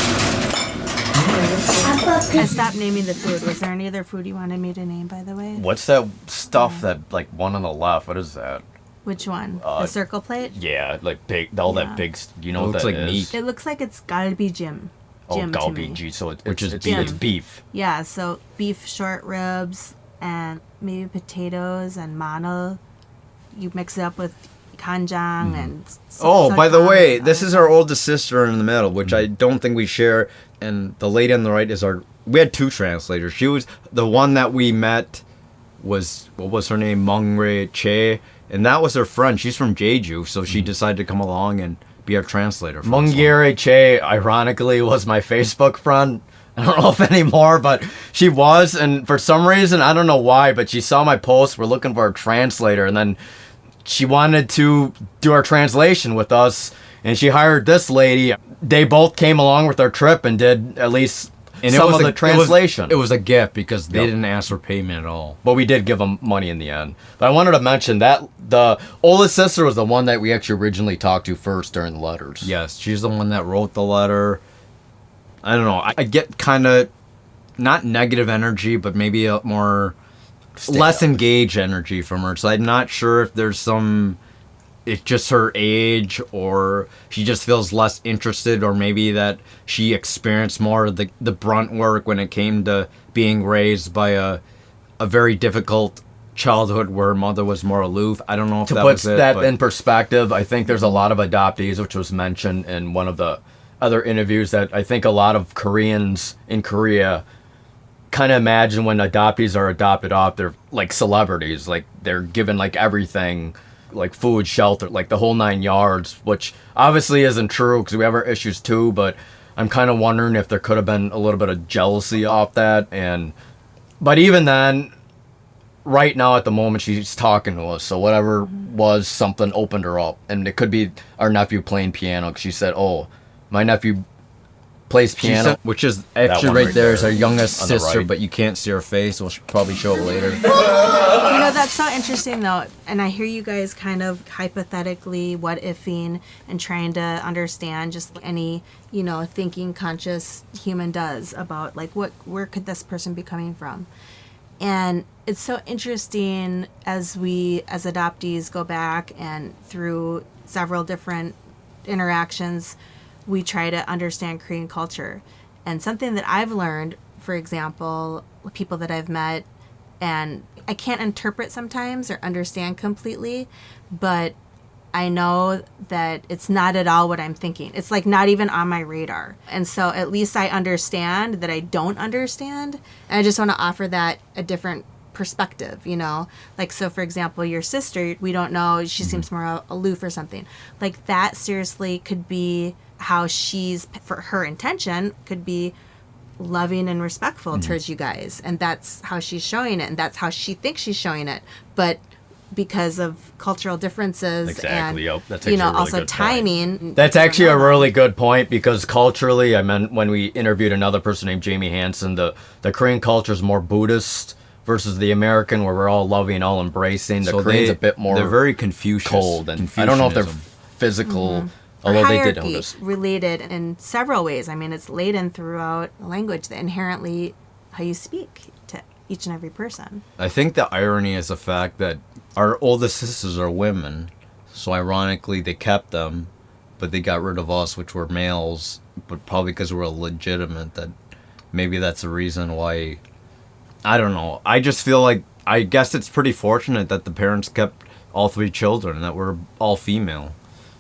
Speaker 5: I stopped naming the food. Was there any other food you wanted me to name, by the way?
Speaker 4: What's that stuff that like one on the left? What is that?
Speaker 5: Which one? The circle plate?
Speaker 4: Yeah, like big, all
Speaker 5: Yeah.
Speaker 4: that big. You know
Speaker 6: It
Speaker 4: what
Speaker 6: looks
Speaker 4: that
Speaker 6: like
Speaker 4: is?
Speaker 6: meat.
Speaker 5: It looks like it's galbijim. Jim to me.
Speaker 4: galbi, so
Speaker 6: Which is
Speaker 4: it's
Speaker 5: beef.
Speaker 4: beef.
Speaker 5: Yeah, so beef short ribs and maybe potatoes and manol. You mix it up with kanjang and.
Speaker 6: Oh, by the
Speaker 5: sotang
Speaker 6: way,
Speaker 5: and
Speaker 6: this
Speaker 5: other
Speaker 6: is our oldest sister in the middle, which I don't think we share. And the lady on the right is we had two translators. She was the one that we met was, what was her name? Mongre Che. And that was her friend. She's from Jeju, so she decided to come along and be our translator. For this one.
Speaker 4: Mungiere Che, ironically, was my Facebook friend. I don't know if anymore, but she was. And for some reason, I don't know why, but she saw my post. We're looking for a translator. And then she wanted to do our translation with us. And she hired this lady. They both came along with our trip and did at least some of the translation.
Speaker 6: It was a gift because they
Speaker 4: Yep.
Speaker 6: didn't ask for payment at all.
Speaker 4: But we did give them money in the end. But I wanted to mention that the oldest sister was the one that we actually originally talked to first during the letters.
Speaker 6: Yes, she's the one that wrote the letter. I don't know. I get kind of not negative energy, but maybe a more less engaged energy from her. So I'm not sure if there's it's just her age, or she just feels less interested, or maybe that she experienced more of the brunt work when it came to being raised by a very difficult childhood where her mother was more aloof. I don't know if
Speaker 4: To
Speaker 6: that
Speaker 4: put
Speaker 6: was it.
Speaker 4: that
Speaker 6: but
Speaker 4: in perspective, I think there's a lot of adoptees, which was mentioned in one of the other interviews, that I think a lot of Koreans in Korea kind of imagine when adoptees are adopted off, they're like celebrities, like they're given like everything, like food, shelter, like the whole 9 yards, which obviously isn't true because we have our issues too, but I'm kind of wondering if there could have been a little bit of jealousy off that. But even then, right now at the moment, she's talking to us, so whatever was, something opened her up. And it could be our nephew playing piano, because she said, oh, my nephew plays
Speaker 6: She
Speaker 4: piano.
Speaker 6: said- which is actually
Speaker 4: one
Speaker 6: right
Speaker 4: right
Speaker 6: there is
Speaker 4: there
Speaker 6: our youngest
Speaker 4: on the
Speaker 6: sister,
Speaker 4: right.
Speaker 6: but you can't see her face. We'll probably show it later.
Speaker 5: That's so interesting though, and I hear you guys kind of hypothetically what ifing and trying to understand just like any thinking conscious human does about like where could this person be coming from. And it's so interesting as we as adoptees go back and through several different interactions, we try to understand Korean culture. And something that I've learned, for example, people that I've met, and I can't interpret sometimes or understand completely, but I know that it's not at all what I'm thinking. It's like not even on my radar. And so at least I understand that I don't understand. And I just want to offer that a different perspective, like, so for example, your sister, we don't know, she seems more aloof or something like that. Seriously could be how for her intention could be loving and respectful towards you guys, and that's how she's showing it, and that's how she thinks she's showing it. But because of cultural differences
Speaker 4: Exactly,
Speaker 5: and
Speaker 4: yep. That's
Speaker 5: you
Speaker 4: actually
Speaker 5: know,
Speaker 4: a really
Speaker 5: also
Speaker 4: good point.
Speaker 5: timing.
Speaker 4: That's actually a really good point, because culturally, I meant when we interviewed another person named Jamie Hansen, the Korean culture is more Buddhist versus the American, where we're all loving, all embracing. The Korean's a bit more
Speaker 6: they're very Confucius,
Speaker 4: cold, and I don't know if they're physical, although they did
Speaker 5: hierarchy
Speaker 4: notice.
Speaker 5: related in several ways. I mean, it's laden throughout the language, that inherently how you speak to each and every person.
Speaker 6: I think the irony is the fact that our oldest sisters are women, so ironically they kept them, but they got rid of us, which were males, but probably because we're legitimate. That maybe that's the reason why. I don't know. I just feel like, I guess it's pretty fortunate that the parents kept all 3 children and that we're all female.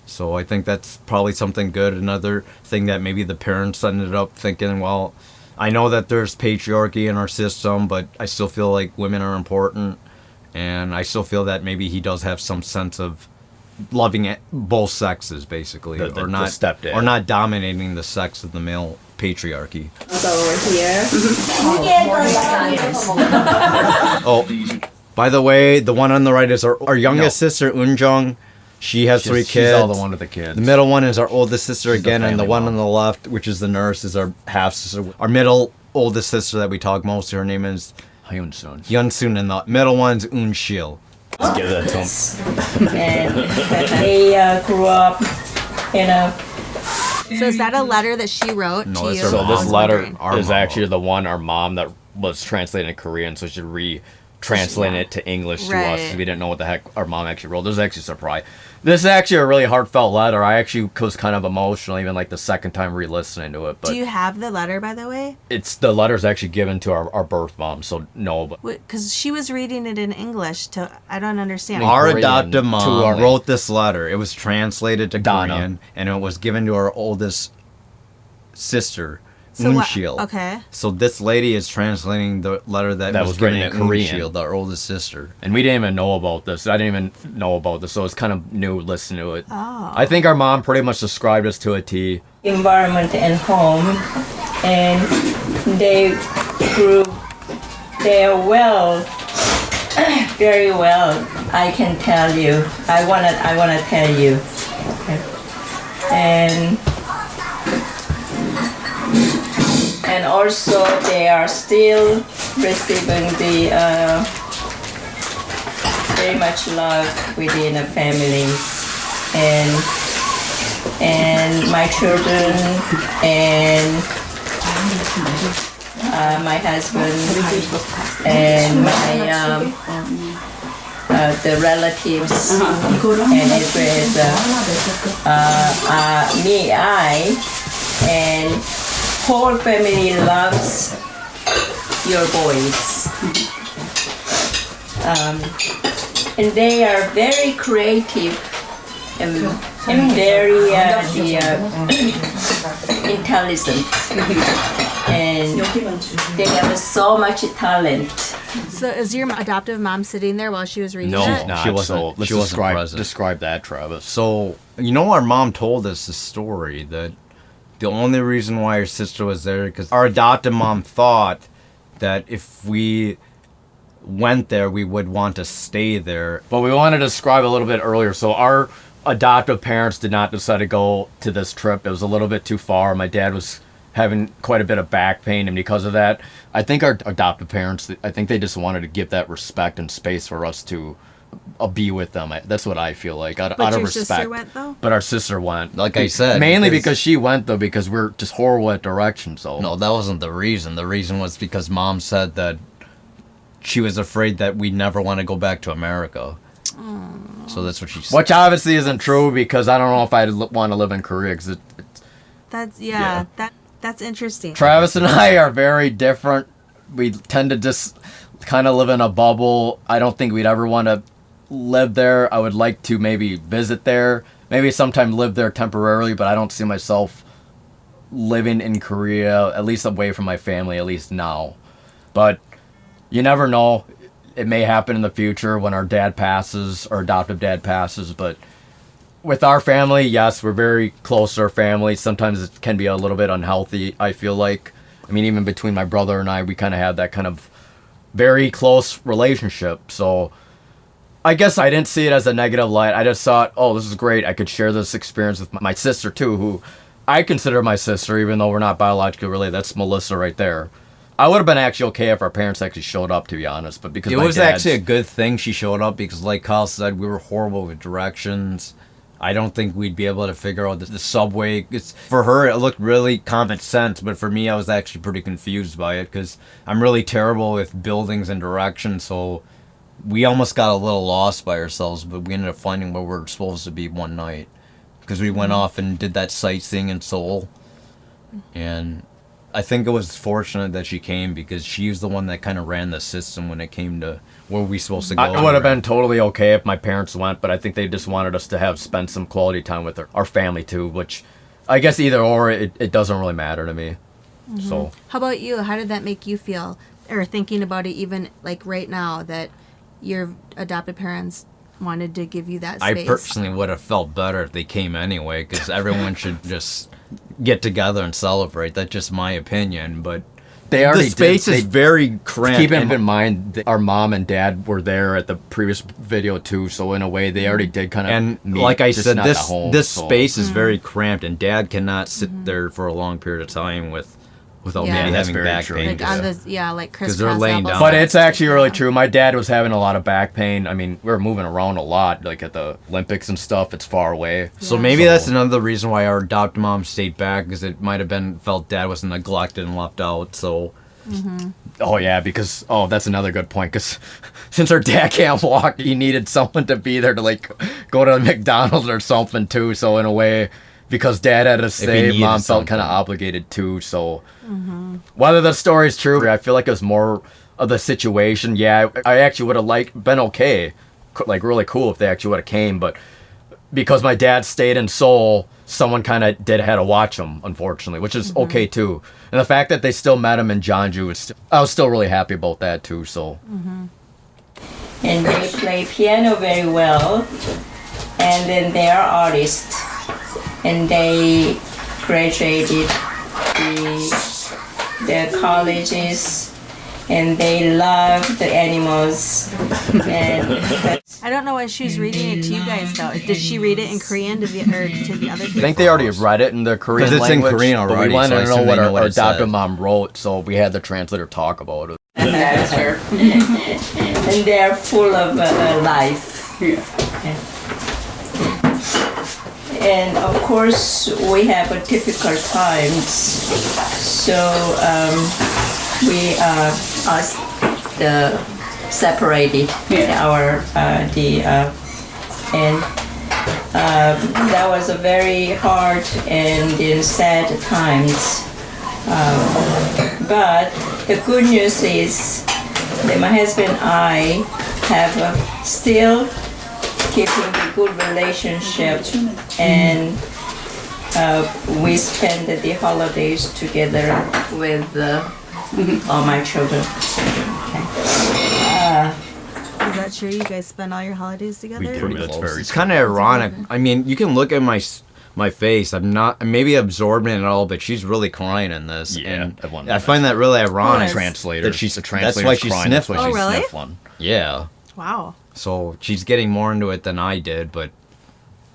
Speaker 6: So I think that's probably something good. Another thing that maybe the parents ended up thinking, well, I know that there's patriarchy in our system, but I still feel like women are important. And I still feel that maybe he does have some sense of loving both sexes, basically,
Speaker 4: The
Speaker 6: or not
Speaker 4: stepdad.
Speaker 6: or not dominating the sex of the male patriarchy.
Speaker 2: So over here.
Speaker 6: Oh, by the way, the one on the right is our youngest sister, Eunjung. She has 3 kids.
Speaker 4: She's all the one with the kids.
Speaker 6: The middle one is our oldest sister
Speaker 4: She's the
Speaker 6: again, and the
Speaker 4: family
Speaker 6: one
Speaker 4: mom.
Speaker 6: on the left, which is the nurse, is our half sister. Our middle oldest sister that we talk most to, her name is
Speaker 4: Hyun-sun.
Speaker 6: Hyun-sun, and the middle one's Eun-shil.
Speaker 4: Let's give that to him.
Speaker 2: And they grew up in a.
Speaker 5: So is that a letter that she wrote
Speaker 6: No,
Speaker 5: to
Speaker 6: that's
Speaker 5: you?
Speaker 6: her
Speaker 4: So
Speaker 6: mom.
Speaker 4: this
Speaker 5: I was
Speaker 4: letter
Speaker 5: wondering.
Speaker 6: Our
Speaker 4: is
Speaker 6: mom
Speaker 4: actually
Speaker 6: wrote.
Speaker 4: the one our mom that was translated in Korean, so she translating it to English to us.
Speaker 5: Right.
Speaker 4: We didn't know what the heck our mom actually wrote. This is actually a surprise. This is actually a really heartfelt letter. I actually was kind of emotional, even like the second time re-listening to it. But
Speaker 5: Do you have the letter, by the way?
Speaker 4: it's the letter's actually given to our birth mom, so no. But
Speaker 5: Because she was reading it in English. I don't understand.
Speaker 4: Me-
Speaker 6: Our
Speaker 4: Korean
Speaker 6: adoptive
Speaker 4: to
Speaker 6: mom
Speaker 4: our-
Speaker 6: wrote this letter. It was translated to
Speaker 4: Donna.
Speaker 6: Korean, and it was given to our oldest sister,
Speaker 5: So what-
Speaker 6: Eun-shil.
Speaker 5: okay.
Speaker 6: So this lady is translating the letter that was
Speaker 4: was
Speaker 6: given
Speaker 4: written
Speaker 6: to
Speaker 4: in Korean.
Speaker 6: Eun-shil, our oldest sister.
Speaker 4: and we didn't even know about this. I didn't even know about this, so it's kind of new listening to it.
Speaker 5: Oh.
Speaker 4: I think our mom pretty much described us to a T.
Speaker 2: Environment and home, and they grew there well, very well. I can tell you. I wanna tell you, and also they are still receiving the very much love within the family, and my children and my husband and my the relatives and Israel, me, and whole family loves your boys. And they are very creative and very intelligent, and they have so much talent.
Speaker 5: So is your adoptive mom sitting there while she was reading
Speaker 6: No.
Speaker 5: it?
Speaker 4: Nah,
Speaker 6: She wasn't-
Speaker 4: So let's
Speaker 6: she wasn't present.
Speaker 4: describe that, Travis.
Speaker 6: So, you know, our mom told us the story that the only reason why her sister was there because our adoptive mom thought that if we went there, we would want to stay there.
Speaker 4: But we wanted to describe a little bit earlier. So our adoptive parents did not decide to go to this trip. It was a little bit too far. My dad was having quite a bit of back pain, and because of that, I think our adoptive parents, I think they just wanted to give that respect and space for us to be with them. That's what I feel like, out
Speaker 5: But
Speaker 4: of
Speaker 5: your
Speaker 4: respect.
Speaker 5: sister went, though?
Speaker 4: But our sister went.
Speaker 6: Like I said,
Speaker 4: Mainly because she went, though, because we're just horrible at directions. So
Speaker 6: No, that wasn't the reason. The reason was because mom said that she was afraid that we'd never want to go back to America. So that's what she said.
Speaker 4: Which obviously isn't true, because I don't know if I'd want to live in Korea, because
Speaker 5: That's
Speaker 4: Yeah.
Speaker 5: That's interesting.
Speaker 4: Travis and I are very different. We tend to just kind of live in a bubble. I don't think we'd ever want to live there. I would like to maybe visit there, maybe sometime live there temporarily, but I don't see myself living in Korea, at least away from my family, at least now. But you never know. It may happen in the future when our dad passes, our adoptive dad passes, but with our family, yes, we're very close to our family. Sometimes it can be a little bit unhealthy, I feel like. I mean, even between my brother and I, we kind of had that kind of very close relationship. So I guess I didn't see it as a negative light. I just thought, oh, this is great. I could share this experience with my sister too, who I consider my sister, even though we're not biologically related. That's Melissa right there. I would have been actually okay if our parents actually showed up, to be honest, but because
Speaker 6: it
Speaker 4: my
Speaker 6: was actually a good thing she showed up, because like Kyle said, we were horrible with directions. I don't think we'd be able to figure out the subway. For her, it looked really common sense, but for me, I was actually pretty confused by it, because I'm really terrible with buildings and directions, so we almost got a little lost by ourselves, but we ended up finding where we were supposed to be one night, because we went off and did that sightseeing in Seoul, and I think it was fortunate that she came, because she was the one that kind of ran the system when it came to where we supposed to go.
Speaker 4: I would have been totally okay if my parents went, but I think they just wanted us to spend some quality time with our family too, which I guess either or, it doesn't really matter to me. So
Speaker 5: How about you? How did that make you feel? Or thinking about it even like right now that your adopted parents wanted to give you that space?
Speaker 6: I personally would have felt better if they came anyway, because everyone should just get together and celebrate. That's just my opinion, but
Speaker 4: they already
Speaker 6: the space is very cramped.
Speaker 4: Keep in mind that our mom and dad were there at the previous video too, so in a way they already did kind of.
Speaker 6: And
Speaker 4: meet,
Speaker 6: like I said, this
Speaker 4: so.
Speaker 6: space is very cramped, and Dad cannot sit there for a long period of time without maybe
Speaker 4: that's
Speaker 6: having
Speaker 4: very
Speaker 6: back
Speaker 4: true.
Speaker 6: pain.
Speaker 5: Like on this, like crisscross
Speaker 6: they're laying
Speaker 5: apples.
Speaker 6: down.
Speaker 4: But it's actually really true. My dad was having a lot of back pain. I mean, we were moving around a lot, like at the Olympics and stuff. It's far away.
Speaker 6: So maybe that's another reason why our adopted mom stayed back, because it might have been felt Dad was neglected and left out. So.
Speaker 4: Oh yeah, because that's another good point. Because since our dad can't walk, he needed someone to be there to like go to McDonald's or something too. So in a way, because Dad had to stay, Mom felt kind of obligated too. So whether the story's true, I feel like it was more of the situation. Yeah, I actually would have been okay, like really cool if they actually would have came, but because my dad stayed in Seoul, someone kind of had to watch him, unfortunately, which is okay too. And the fact that they still met him in Jeonju, I was still really happy about that too. So.
Speaker 2: And they play piano very well, and then they are artists, and they graduated their colleges, and they love the animals. And
Speaker 5: I don't know why she was reading it to you guys though. Did she read it in Korean to the other people?
Speaker 4: I think they already read it in the Korean
Speaker 6: it's
Speaker 4: language.
Speaker 6: in Korean already,
Speaker 4: But we wanted
Speaker 6: so I
Speaker 4: to know
Speaker 6: assume
Speaker 4: what
Speaker 6: they know
Speaker 4: our
Speaker 6: what it
Speaker 4: adopted
Speaker 6: said.
Speaker 4: mom wrote, so we had the translator talk about it.
Speaker 1: That's fair.
Speaker 2: and they are full of life. And of course, we have a typical times, so we are separated and that was a very hard and sad times. But the good news is that my husband and I have still keeping a good relationship, and we spend the holidays together with all my children.
Speaker 5: Is that true? You guys spend all your holidays together?
Speaker 4: We do. That's very.
Speaker 6: It's kind of ironic. I mean, you can look at my face. I'm not maybe absorbing it all, but she's really crying in this.
Speaker 4: Yeah,
Speaker 6: and I find that really ironic.
Speaker 4: Translator.
Speaker 6: That she's
Speaker 4: the translator's
Speaker 6: that's why she's
Speaker 4: crying.
Speaker 6: sniffling.
Speaker 4: That's why she's
Speaker 5: really?
Speaker 4: sniffling.
Speaker 6: Yeah.
Speaker 5: Wow.
Speaker 6: So she's getting more into it than I did, but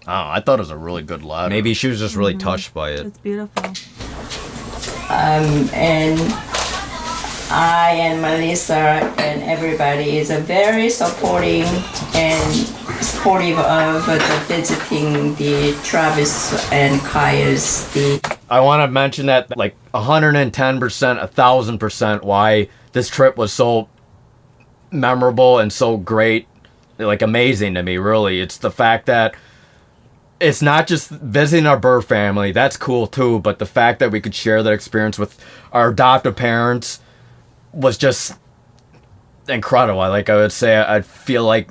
Speaker 4: I thought it was a really good letter.
Speaker 6: maybe she was just really touched by it.
Speaker 5: It's beautiful.
Speaker 2: And I and Melissa and everybody is a very supportive of the visiting the Travis and Kaya's.
Speaker 4: I want to mention that like 110%, 1,000% why this trip was so memorable and so great, like amazing to me, really. It's the fact that it's not just visiting our birth family, that's cool too, but the fact that we could share that experience with our adoptive parents was just incredible. Like I would say, I feel like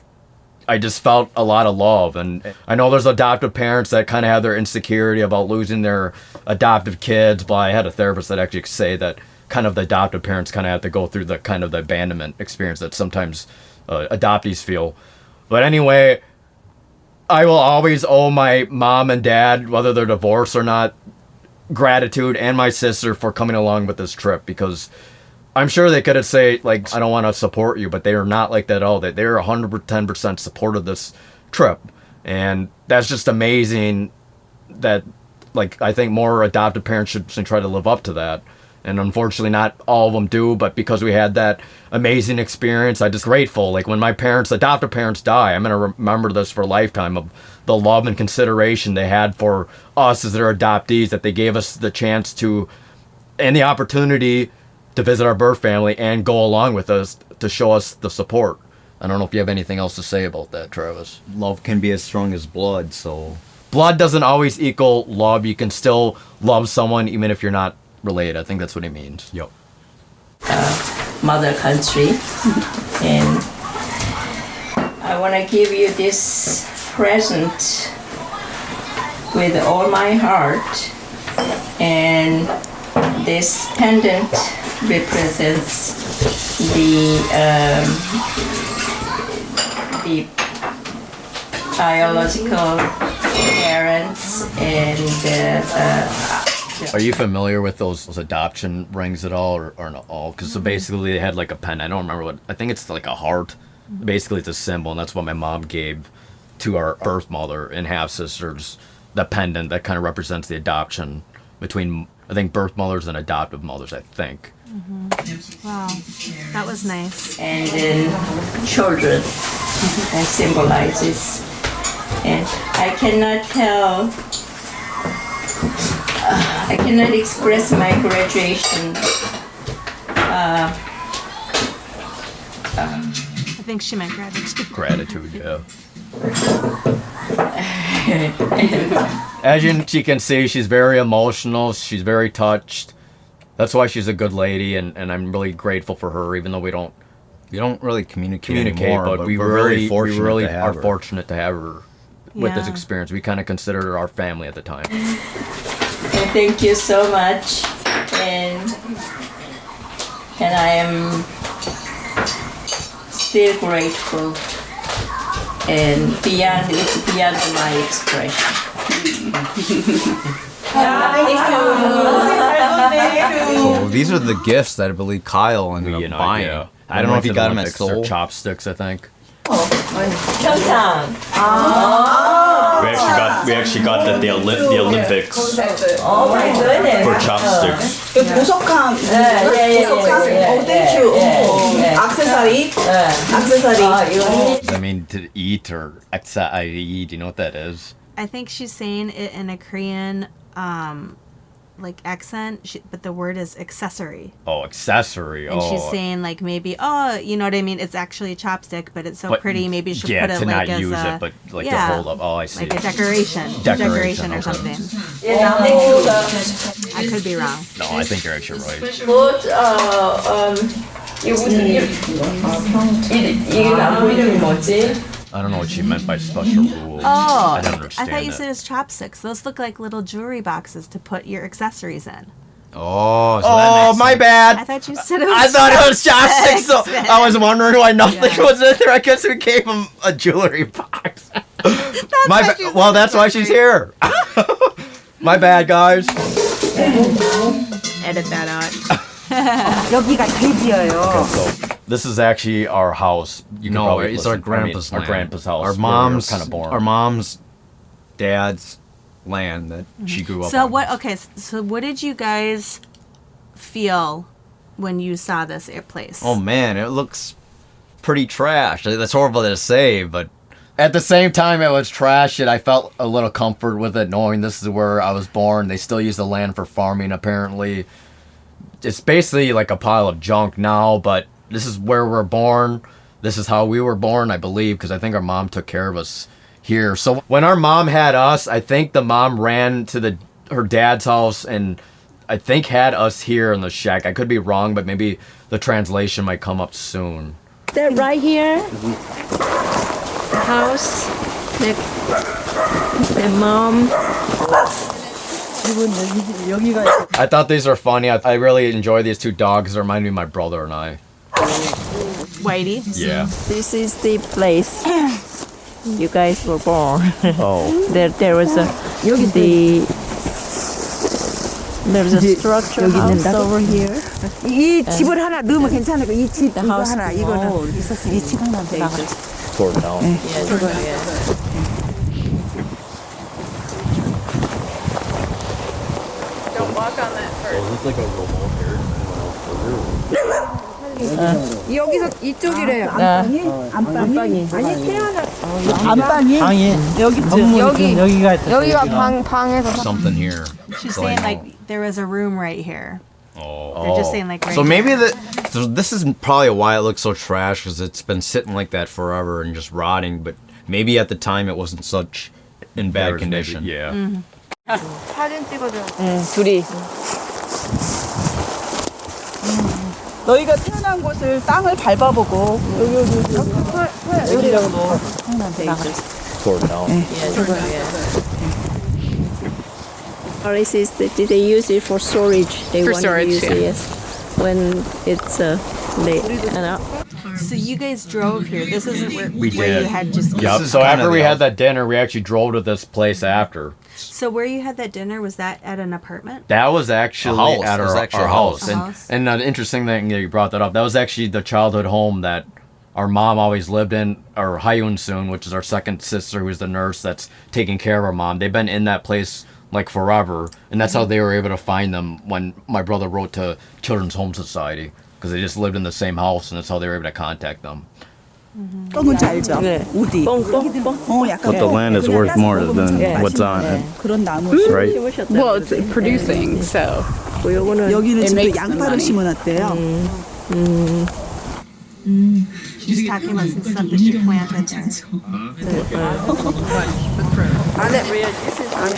Speaker 4: I just felt a lot of love. And I know there's adoptive parents that kind of have their insecurity about losing their adoptive kids, but I had a therapist that actually say that kind of the adoptive parents kind of have to go through the kind of the abandonment experience that sometimes adoptees feel. But anyway, I will always owe my mom and dad, whether they're divorced or not, gratitude and my sister for coming along with this trip, because I'm sure they could have said, like, I don't want to support you, but they are not like that at all. They're 110% support of this trip. And that's just amazing that, like, I think more adoptive parents should try to live up to that. And unfortunately, not all of them do, but because we had that amazing experience, I'm just grateful. Like, when my adoptive parents die, I'm going to remember this for a lifetime of the love and consideration they had for us as their adoptees, that they gave us the chance to, and the opportunity to visit our birth family and go along with us to show us the support. I don't know if you have anything else to say about that, Travis.
Speaker 3: Love can be as strong as blood, so...
Speaker 4: Blood doesn't always equal love. You can still love someone even if you're not related. I think that's what he means.
Speaker 6: Yep.
Speaker 2: Mother country. And I want to give you this present with all my heart. And this pendant represents the biological parents and
Speaker 4: Are you familiar with those adoption rings at all, or not all? Because so basically they had like a pen. I don't remember what. I think it's like a heart. Basically, it's a symbol, and that's what my mom gave to our birth mother and half sisters. The pendant that kind of represents the adoption between, I think, birth mothers and adoptive mothers. I think.
Speaker 5: Wow, that was nice.
Speaker 2: and then children and symbolizes. And I cannot tell. I cannot express my graduation.
Speaker 5: I think she meant gratitude.
Speaker 4: Gratitude, yeah. As she can see, she's very emotional. She's very touched. That's why she's a good lady, and I'm really grateful for her, even though we don't
Speaker 6: really communicate anymore,
Speaker 4: but we
Speaker 3: we're
Speaker 4: really,
Speaker 3: very fortunate to have
Speaker 4: are
Speaker 3: her.
Speaker 4: fortunate to have her with this
Speaker 5: Yeah.
Speaker 4: experience. We kind of considered her our family at the time.
Speaker 2: And thank you so much. And I am still grateful. And it's beyond my expression.
Speaker 6: So these are the gifts that I believe Kyle ended up buying.
Speaker 4: Yeah.
Speaker 3: I don't know if he got them at
Speaker 4: Olympics or
Speaker 3: Seoul.
Speaker 4: Chopsticks, I think.
Speaker 2: Pyeong Chang.
Speaker 3: We actually got that the Olympics
Speaker 2: Oh my goodness.
Speaker 3: for chopsticks.
Speaker 8: 보석함. 액세서리.
Speaker 4: Does that mean to eat or eat? Do you know what that is?
Speaker 5: I think she's saying it in a Korean, like accent, but the word is accessory.
Speaker 4: Oh, accessory.
Speaker 5: And she's saying like maybe, oh, you know what I mean? It's actually a chopstick, but it's so pretty. Maybe you should put it
Speaker 4: to
Speaker 5: like
Speaker 4: not
Speaker 5: as
Speaker 4: use
Speaker 5: a,
Speaker 4: it, but like
Speaker 5: yeah,
Speaker 4: to hold up. Oh, I see.
Speaker 5: like a decoration
Speaker 4: Decoration,
Speaker 5: or
Speaker 4: okay.
Speaker 5: something. I could be wrong.
Speaker 4: No, I think you're actually right.
Speaker 2: But 이게 나무 이름이 뭐지?
Speaker 4: I don't know what she meant by special rule.
Speaker 5: Oh,
Speaker 4: I don't
Speaker 5: I
Speaker 4: understand
Speaker 5: thought you
Speaker 4: it.
Speaker 5: said it's chopsticks. Those look like little jewelry boxes to put your accessories in.
Speaker 6: Oh, so that
Speaker 4: Oh,
Speaker 6: makes
Speaker 4: my
Speaker 6: sense.
Speaker 4: bad.
Speaker 5: I thought you said it was
Speaker 4: I thought it was chopsticks, so I was wondering why nothing was in there. I guess we gave him a jewelry box. That's why she's here. My bad, guys.
Speaker 5: Edit that out.
Speaker 8: 여기가 돼지예요.
Speaker 4: This is actually our house. You can
Speaker 6: No,
Speaker 4: probably
Speaker 6: it's our
Speaker 4: listen. I mean,
Speaker 6: grandpa's
Speaker 4: our
Speaker 6: land.
Speaker 4: grandpa's house.
Speaker 6: Our
Speaker 4: where
Speaker 6: mom's
Speaker 4: we were kind of born.
Speaker 6: Our mom's dad's land that she grew up
Speaker 5: So
Speaker 6: on.
Speaker 5: what? Okay, so what did you guys feel when you saw this place?
Speaker 6: Oh man, it looks pretty trash. That's horrible to say, but
Speaker 4: At the same time, it was trash, and I felt a little comfort with it, knowing this is where I was born. They still use the land for farming, apparently. It's basically like a pile of junk now, but this is where we're born. This is how we were born, I believe, because I think our mom took care of us here. So when our mom had us, I think the mom ran to her dad's house and I think had us here in the shack. I could be wrong, but maybe the translation might come up soon.
Speaker 2: That right here, the house, the mom.
Speaker 4: I thought these were funny. I really enjoy these two dogs. They remind me of my brother and I.
Speaker 5: Whitey.
Speaker 4: Yeah.
Speaker 2: This is the place you guys were born.
Speaker 4: Oh.
Speaker 2: There was There's a structure house over here.
Speaker 8: 이 집을 하나 넣으면 괜찮을 거. 이집
Speaker 2: The
Speaker 8: 이거
Speaker 2: house
Speaker 8: 하나
Speaker 2: is
Speaker 8: 이거는
Speaker 2: old.
Speaker 8: 이 집 하나
Speaker 2: They
Speaker 8: 더.
Speaker 2: just
Speaker 3: Tore it down.
Speaker 1: Don't walk on that first.
Speaker 3: Is this like a remote here?
Speaker 8: 여기서 이쪽이래요. 안방이. 아니 태어나.
Speaker 9: 방이
Speaker 8: 여기가 방에서.
Speaker 6: Something here.
Speaker 5: She's
Speaker 6: So
Speaker 5: saying
Speaker 6: I
Speaker 5: like there was a room right here.
Speaker 6: Oh.
Speaker 5: They're just saying like right
Speaker 6: So maybe
Speaker 5: here.
Speaker 6: so this is probably why it looks so trash, because it's been sitting like that forever and just rotting. But maybe at the time it wasn't such in bad condition.
Speaker 4: Yeah.
Speaker 8: 사진 찍어줘.
Speaker 9: 둘이 너희가 태어난 곳을 땅을 밟아보고 여기라고 넣어.
Speaker 3: Tore it down.
Speaker 2: Or is did they use it for storage? They
Speaker 1: For
Speaker 2: want
Speaker 1: storage,
Speaker 2: to use
Speaker 1: yeah.
Speaker 2: it, yes. When it's late.
Speaker 5: So you guys drove here. This isn't where,
Speaker 4: We
Speaker 5: where you
Speaker 4: did.
Speaker 5: had just.
Speaker 4: Yep.
Speaker 6: is
Speaker 4: So
Speaker 6: kinda
Speaker 4: after we
Speaker 6: the
Speaker 4: had
Speaker 6: house.
Speaker 4: that dinner, we actually drove to this place after.
Speaker 5: So where you had that dinner, was that at an apartment?
Speaker 4: That was actually
Speaker 6: A house.
Speaker 4: at
Speaker 6: It was
Speaker 4: our
Speaker 6: actually a
Speaker 4: house.
Speaker 6: house.
Speaker 5: A
Speaker 4: And,
Speaker 5: house.
Speaker 4: and an interesting thing that you brought that up, that was actually the childhood home that our mom always lived in, or Hyun Soon, which is our second sister, who is the nurse that's taking care of our mom. They've been in that place like forever, and that's how they were able to find them when my brother wrote to Children's Home Society, because they just lived in the same house, and that's how they were able to contact them.
Speaker 9: 뻥은지 알죠? 우디. 약간
Speaker 3: But the land is worth more than what's on it,
Speaker 9: 그런 나무.
Speaker 3: right?
Speaker 1: Well, it's producing, so.
Speaker 9: 여기는
Speaker 1: It
Speaker 9: 지금
Speaker 1: makes them
Speaker 9: 양파를
Speaker 1: money.
Speaker 9: 심어놨대요.
Speaker 5: She's talking about some stuff that she planted there.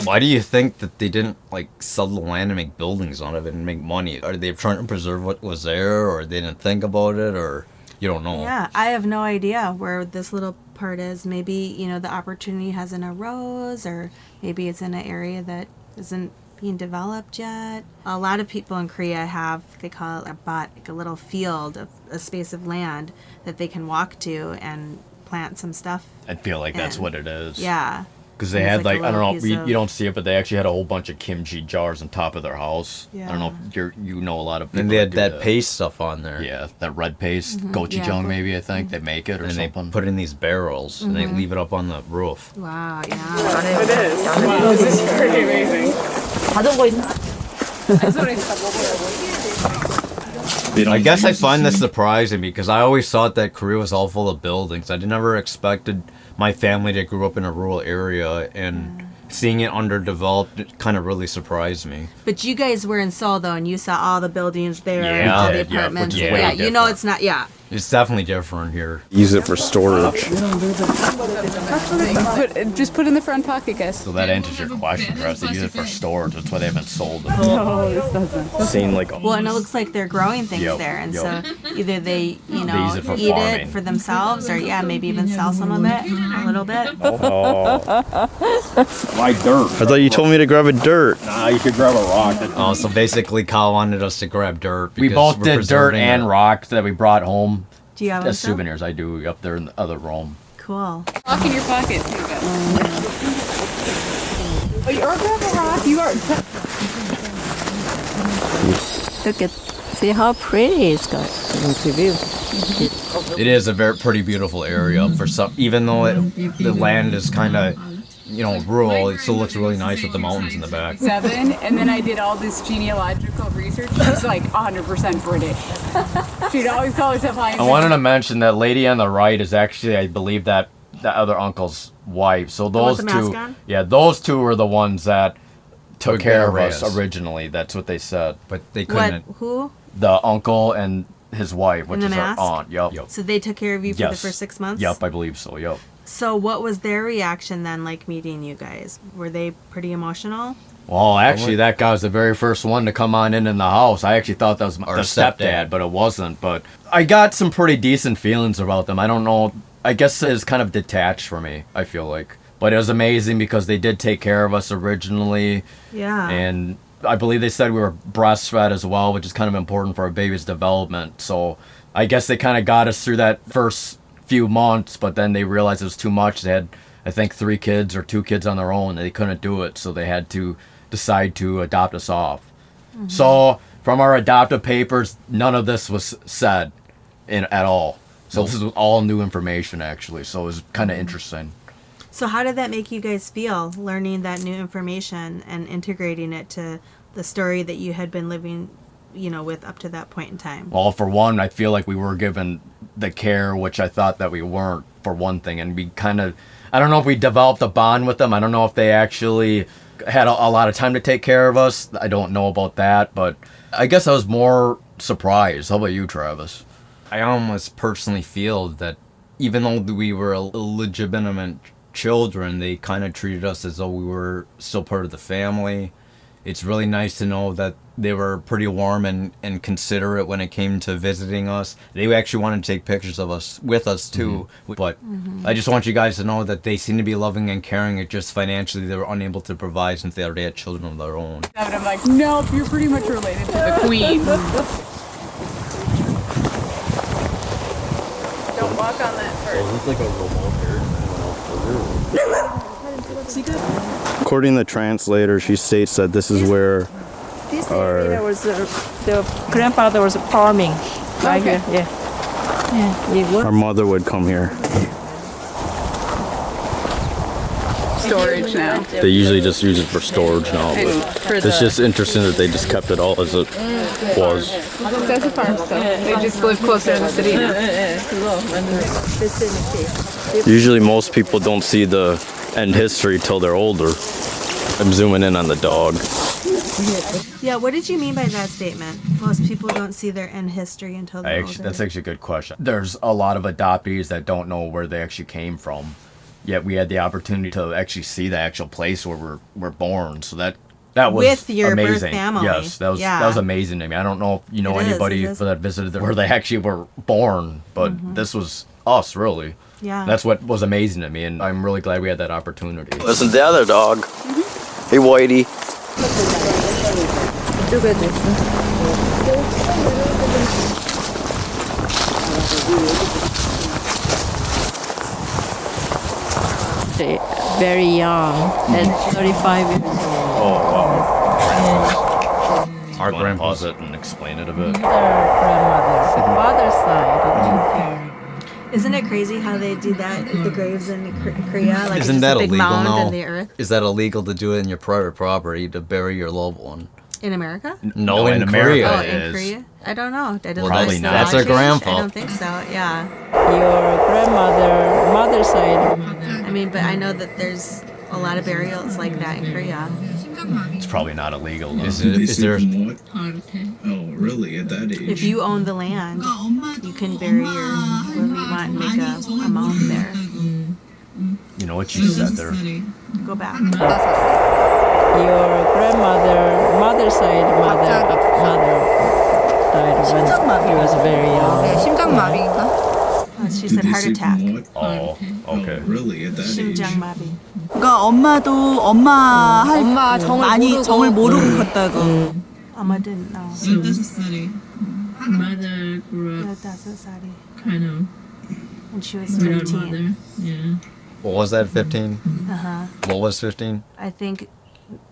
Speaker 6: Why do you think that they didn't like sell the land and make buildings on it and make money? Are they trying to preserve what was there, or they didn't think about it, or you don't know?
Speaker 5: Yeah, I have no idea where this little part is. Maybe, you know, the opportunity hasn't arose, or maybe it's in an area that isn't being developed yet. A lot of people in Korea have, they call it a bot, like a little field, a space of land that they can walk to and plant some stuff.
Speaker 4: I feel like that's
Speaker 5: And-
Speaker 4: what it is.
Speaker 5: Yeah.
Speaker 4: Because they
Speaker 5: It's
Speaker 4: had
Speaker 5: like a
Speaker 4: like, I don't
Speaker 5: little
Speaker 4: know,
Speaker 5: piece
Speaker 4: you
Speaker 5: of-
Speaker 4: don't see it, but they actually had a whole bunch of kimchi jars on top of their house. I don't know if you know a lot of people.
Speaker 6: And they had
Speaker 4: do
Speaker 6: that paste stuff on there.
Speaker 4: Yeah, that red paste,
Speaker 5: Yeah,
Speaker 4: gochujang maybe, I think. They make it or
Speaker 6: And they
Speaker 4: something.
Speaker 6: put it in these barrels and they leave it up on the roof.
Speaker 5: Wow, yeah.
Speaker 1: It is. Wow, this is pretty amazing.
Speaker 9: 자전거 있나?
Speaker 1: That's what I thought.
Speaker 6: I guess I find this surprising because I always thought that Korea was all full of buildings. I never expected my family that grew up in a rural area, and seeing it underdeveloped, it kind of really surprised me.
Speaker 5: But you guys were in Seoul though, and you saw all the buildings there,
Speaker 6: Yeah,
Speaker 5: and all the
Speaker 6: yeah,
Speaker 5: apartments.
Speaker 6: which is
Speaker 5: and
Speaker 6: way
Speaker 5: yeah, you know
Speaker 6: different.
Speaker 5: it's not. Yeah.
Speaker 6: It's definitely different here.
Speaker 3: Use it for storage.
Speaker 1: Just put in the front pocket, guys.
Speaker 4: So that answers your question, for us. They use it for storage. That's why they haven't sold it.
Speaker 1: No, this doesn't.
Speaker 3: Seen like
Speaker 5: Well, and it looks like they're growing things
Speaker 4: Yep,
Speaker 5: there, and
Speaker 4: yep.
Speaker 5: so either they, you know,
Speaker 4: use it for
Speaker 5: eat
Speaker 4: farming.
Speaker 5: it for themselves, or yeah, maybe even sell some of it, a little bit.
Speaker 4: Why dirt?
Speaker 3: I thought you told me to grab a dirt.
Speaker 4: Nah, you could grab a rock.
Speaker 6: Oh, so basically, Kyle wanted us to grab dirt.
Speaker 4: We
Speaker 6: because
Speaker 4: both
Speaker 6: we're
Speaker 4: did dirt
Speaker 6: preserving
Speaker 4: and
Speaker 6: it.
Speaker 4: rocks that we brought home
Speaker 5: Do you have
Speaker 4: as
Speaker 5: them?
Speaker 4: souvenirs. I do up there in the other room.
Speaker 5: Cool.
Speaker 1: Rock in your pocket, too, guys. Oh, you are grab a rock. You are.
Speaker 2: Look at, see how pretty it's got.
Speaker 6: It is a very pretty beautiful area for some. Even though the land is kind of, rural, it still looks really nice with the mountains in the back.
Speaker 1: 7, and then I did all this genealogical research. She's like 100% British. She'd always call herself Heinz.
Speaker 4: I wanted to mention that lady on the right is actually, I believe, that other uncle's wife. So
Speaker 5: one
Speaker 4: those
Speaker 5: with the
Speaker 4: two,
Speaker 5: mask on?
Speaker 4: yeah, those two were the ones that took
Speaker 6: Took
Speaker 4: care of
Speaker 6: care of
Speaker 4: us
Speaker 6: us.
Speaker 4: originally. That's what they said.
Speaker 6: But they
Speaker 5: What?
Speaker 6: couldn't.
Speaker 5: Who?
Speaker 4: The uncle and his wife, which
Speaker 5: the
Speaker 4: is
Speaker 5: mask?
Speaker 4: our aunt. Yep.
Speaker 6: Yep.
Speaker 5: So they took care of you for the
Speaker 4: Yes.
Speaker 5: first 6 months?
Speaker 4: Yep, I believe so. Yep.
Speaker 5: So what was their reaction then, like meeting you guys? Were they pretty emotional?
Speaker 4: Well, actually, that guy was the very first one to come on in the house. I actually thought that was
Speaker 6: Our
Speaker 4: the stepdad,
Speaker 6: stepdad.
Speaker 4: but it wasn't. But I got some pretty decent feelings about them. I don't know. I guess it's kind of detached for me, I feel like. But it was amazing because they did take care of us originally.
Speaker 5: Yeah.
Speaker 4: And I believe they said we were breastfed as well, which is kind of important for a baby's development. So I guess they kind of got us through that first few months, but then they realized it was too much. They had, I think, 3 kids or 2 kids on their own. They couldn't do it, so they had to decide to adopt us off. So from our adoptive papers, none of this was said at all. So this is all new information, actually. So it was kind of interesting.
Speaker 5: So how did that make you guys feel, learning that new information and integrating it to the story that you had been living, with up to that point in time?
Speaker 4: Well, for one, I feel like we were given the care, which I thought that we weren't, for one thing. And we kind of, I don't know if we developed a bond with them. I don't know if they actually had a lot of time to take care of us. I don't know about that, but I guess I was more surprised. How about you, Travis?
Speaker 6: I almost personally feel that even though we were illegitimate children, they kind of treated us as though we were still part of the family. It's really nice to know that they were pretty warm and considerate when it came to visiting us. They actually wanted to take pictures of us with us too. But I just want you guys to know that they seem to be loving and caring. It just financially they were unable to provide since they already had children of their own.
Speaker 1: And I'm like, nope, you're pretty much related to the queen. Don't walk on that first.
Speaker 3: Is this like a remote here? According to the translator, she states that this is where
Speaker 2: This area was the grandfather was farming right here. Yeah.
Speaker 3: our mother would come here.
Speaker 1: Storage now.
Speaker 3: They usually just use it for storage now, but it's just interesting that they just kept it all as it was.
Speaker 1: That's a farm stuff. They just live closer to the city now.
Speaker 3: Usually most people don't see the end history till they're older. I'm zooming in on the dog.
Speaker 5: Yeah, what did you mean by that statement? Most people don't see their end history until they're older.
Speaker 4: That's actually a good question. There's a lot of adoptees that don't know where they actually came from. Yet we had the opportunity to actually see the actual place where we're born. So that was
Speaker 5: with your
Speaker 4: amazing.
Speaker 5: birth family.
Speaker 4: Yes, that was amazing to me. I don't know if you know anybody that visited where they actually were born, but this was us, really.
Speaker 5: Yeah.
Speaker 4: That's what was amazing to me, and I'm really glad we had that opportunity.
Speaker 3: Listen, the other dog. Hey, Whitey.
Speaker 2: Very young, at 35 years old.
Speaker 4: Oh, wow.
Speaker 6: Our
Speaker 4: Pause
Speaker 6: grandpa's
Speaker 4: it and explain it a bit.
Speaker 2: Grandmother, father's side.
Speaker 5: Isn't it crazy how they do that at the graves in Korea? Like
Speaker 6: Isn't
Speaker 5: it's just
Speaker 6: that
Speaker 5: a big
Speaker 6: illegal
Speaker 5: mound
Speaker 6: now?
Speaker 5: in the earth.
Speaker 6: Is that illegal to do it in your private property to bury your loved one?
Speaker 5: In America?
Speaker 6: No,
Speaker 4: in
Speaker 6: Korea.
Speaker 4: America.
Speaker 5: Oh,
Speaker 4: it
Speaker 5: in
Speaker 4: is.
Speaker 5: Korea? I don't know.
Speaker 6: Well,
Speaker 4: Probably not.
Speaker 6: That's our grandpa.
Speaker 5: I don't think so. Yeah.
Speaker 2: Your mother's side.
Speaker 5: I mean, but I know that there's a lot of burials like that in Korea.
Speaker 4: It's probably not illegal. Though.
Speaker 6: Is there?
Speaker 10: Oh, really? At that age?
Speaker 5: If you own the land, you can bury your whoever you want and make a mound there.
Speaker 4: You know what she said there.
Speaker 5: Go back.
Speaker 2: Your mother's side mother died when he was very young.
Speaker 8: 심장마비인가?
Speaker 5: She said heart attack.
Speaker 4: Oh, okay.
Speaker 10: Really? At that age?
Speaker 5: 심장마비.
Speaker 9: 그러니까 엄마도 엄마 할
Speaker 8: 엄마 정을
Speaker 9: 많이
Speaker 8: 모르고.
Speaker 9: 정을 모르고 컸다고.
Speaker 5: Amma didn't know.
Speaker 11: 15살에 mother grew up
Speaker 5: 15살이.
Speaker 11: kind of
Speaker 5: When she was
Speaker 11: with our
Speaker 5: 15.
Speaker 11: mother. Yeah.
Speaker 6: What was that? 15?
Speaker 5: Uh-huh.
Speaker 6: What was 15?
Speaker 5: I think,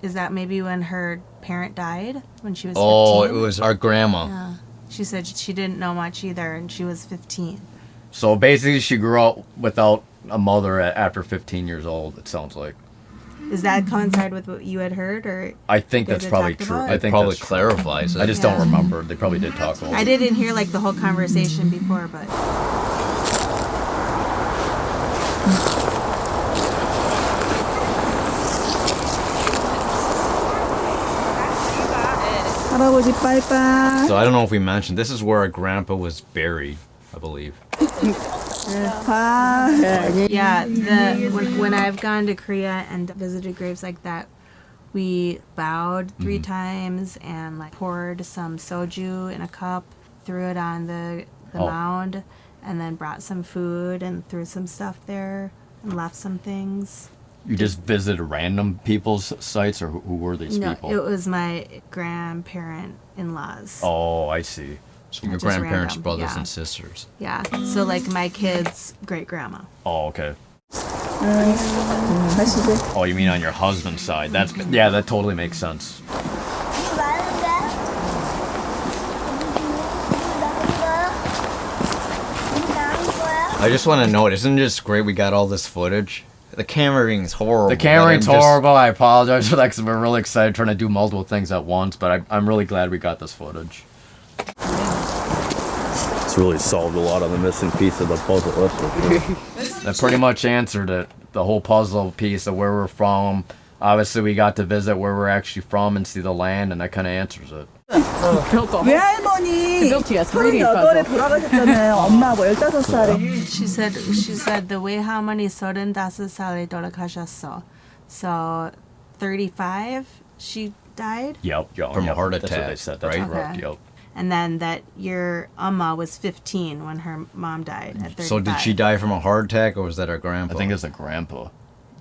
Speaker 5: is that maybe when her parent died? When she was 15?
Speaker 6: Oh, it was our grandma.
Speaker 5: Yeah. She said she didn't know much either, and she was 15.
Speaker 4: So basically, she grew up without a mother after 15 years old. It sounds like.
Speaker 5: Does that coincide with what you had heard, or
Speaker 4: I think
Speaker 5: They
Speaker 4: that's
Speaker 5: did
Speaker 4: probably
Speaker 5: talk
Speaker 4: true.
Speaker 5: about
Speaker 4: I
Speaker 5: it?
Speaker 4: think
Speaker 6: Probably
Speaker 4: that's true.
Speaker 6: clarifies it.
Speaker 4: I just
Speaker 5: Yeah.
Speaker 4: don't remember. They probably did talk a little.
Speaker 5: I didn't hear like the whole conversation before, but
Speaker 9: 할아버지 빠이빠이.
Speaker 6: So I don't know if we mentioned, this is where our grandpa was buried, I believe.
Speaker 9: 봐.
Speaker 5: yeah, when I've gone to Korea and visited graves like that, we bowed 3 times and like poured some soju in a cup, threw it on the
Speaker 4: Oh.
Speaker 5: mound, and then brought some food and threw some stuff there and left some things.
Speaker 4: You just visited random people's sites, or who were these
Speaker 5: No,
Speaker 4: people?
Speaker 5: it was my grandparent-in-laws.
Speaker 4: Oh, I see.
Speaker 6: So your
Speaker 5: Just
Speaker 6: grandparents,
Speaker 5: random,
Speaker 6: brothers,
Speaker 5: yeah.
Speaker 6: and sisters.
Speaker 5: Yeah, so like my kid's great-grandma.
Speaker 4: Oh, okay. Oh, you mean on your husband's side? That totally makes sense.
Speaker 6: I just want to note, isn't it just great we got all this footage? The cameraing's horrible.
Speaker 4: The camering's horrible. I apologize for that because we're really excited trying to do multiple things at once, but I'm really glad we got this footage.
Speaker 3: It's really solved a lot of the missing piece of the puzzle.
Speaker 4: That pretty much answered it. The whole puzzle piece of where we're from. Obviously, we got to visit where we're actually from and see the land, and that kind of answers it.
Speaker 9: 외할머니
Speaker 1: Built you a 3D puzzle.
Speaker 9: 38에 돌아가셨잖아요. 엄마하고 15살에.
Speaker 5: She said the way how many 35살에 돌아가셨어. So 35 she died?
Speaker 4: Yep.
Speaker 6: From a heart
Speaker 4: That's what
Speaker 6: attack,
Speaker 4: they said. That's
Speaker 6: right?
Speaker 4: correct.
Speaker 5: Okay.
Speaker 4: Yep.
Speaker 5: And then that your Amma was 15 when her mom died at 35.
Speaker 6: So did she die from a heart attack or was that her grandpa?
Speaker 4: I think it's a grandpa.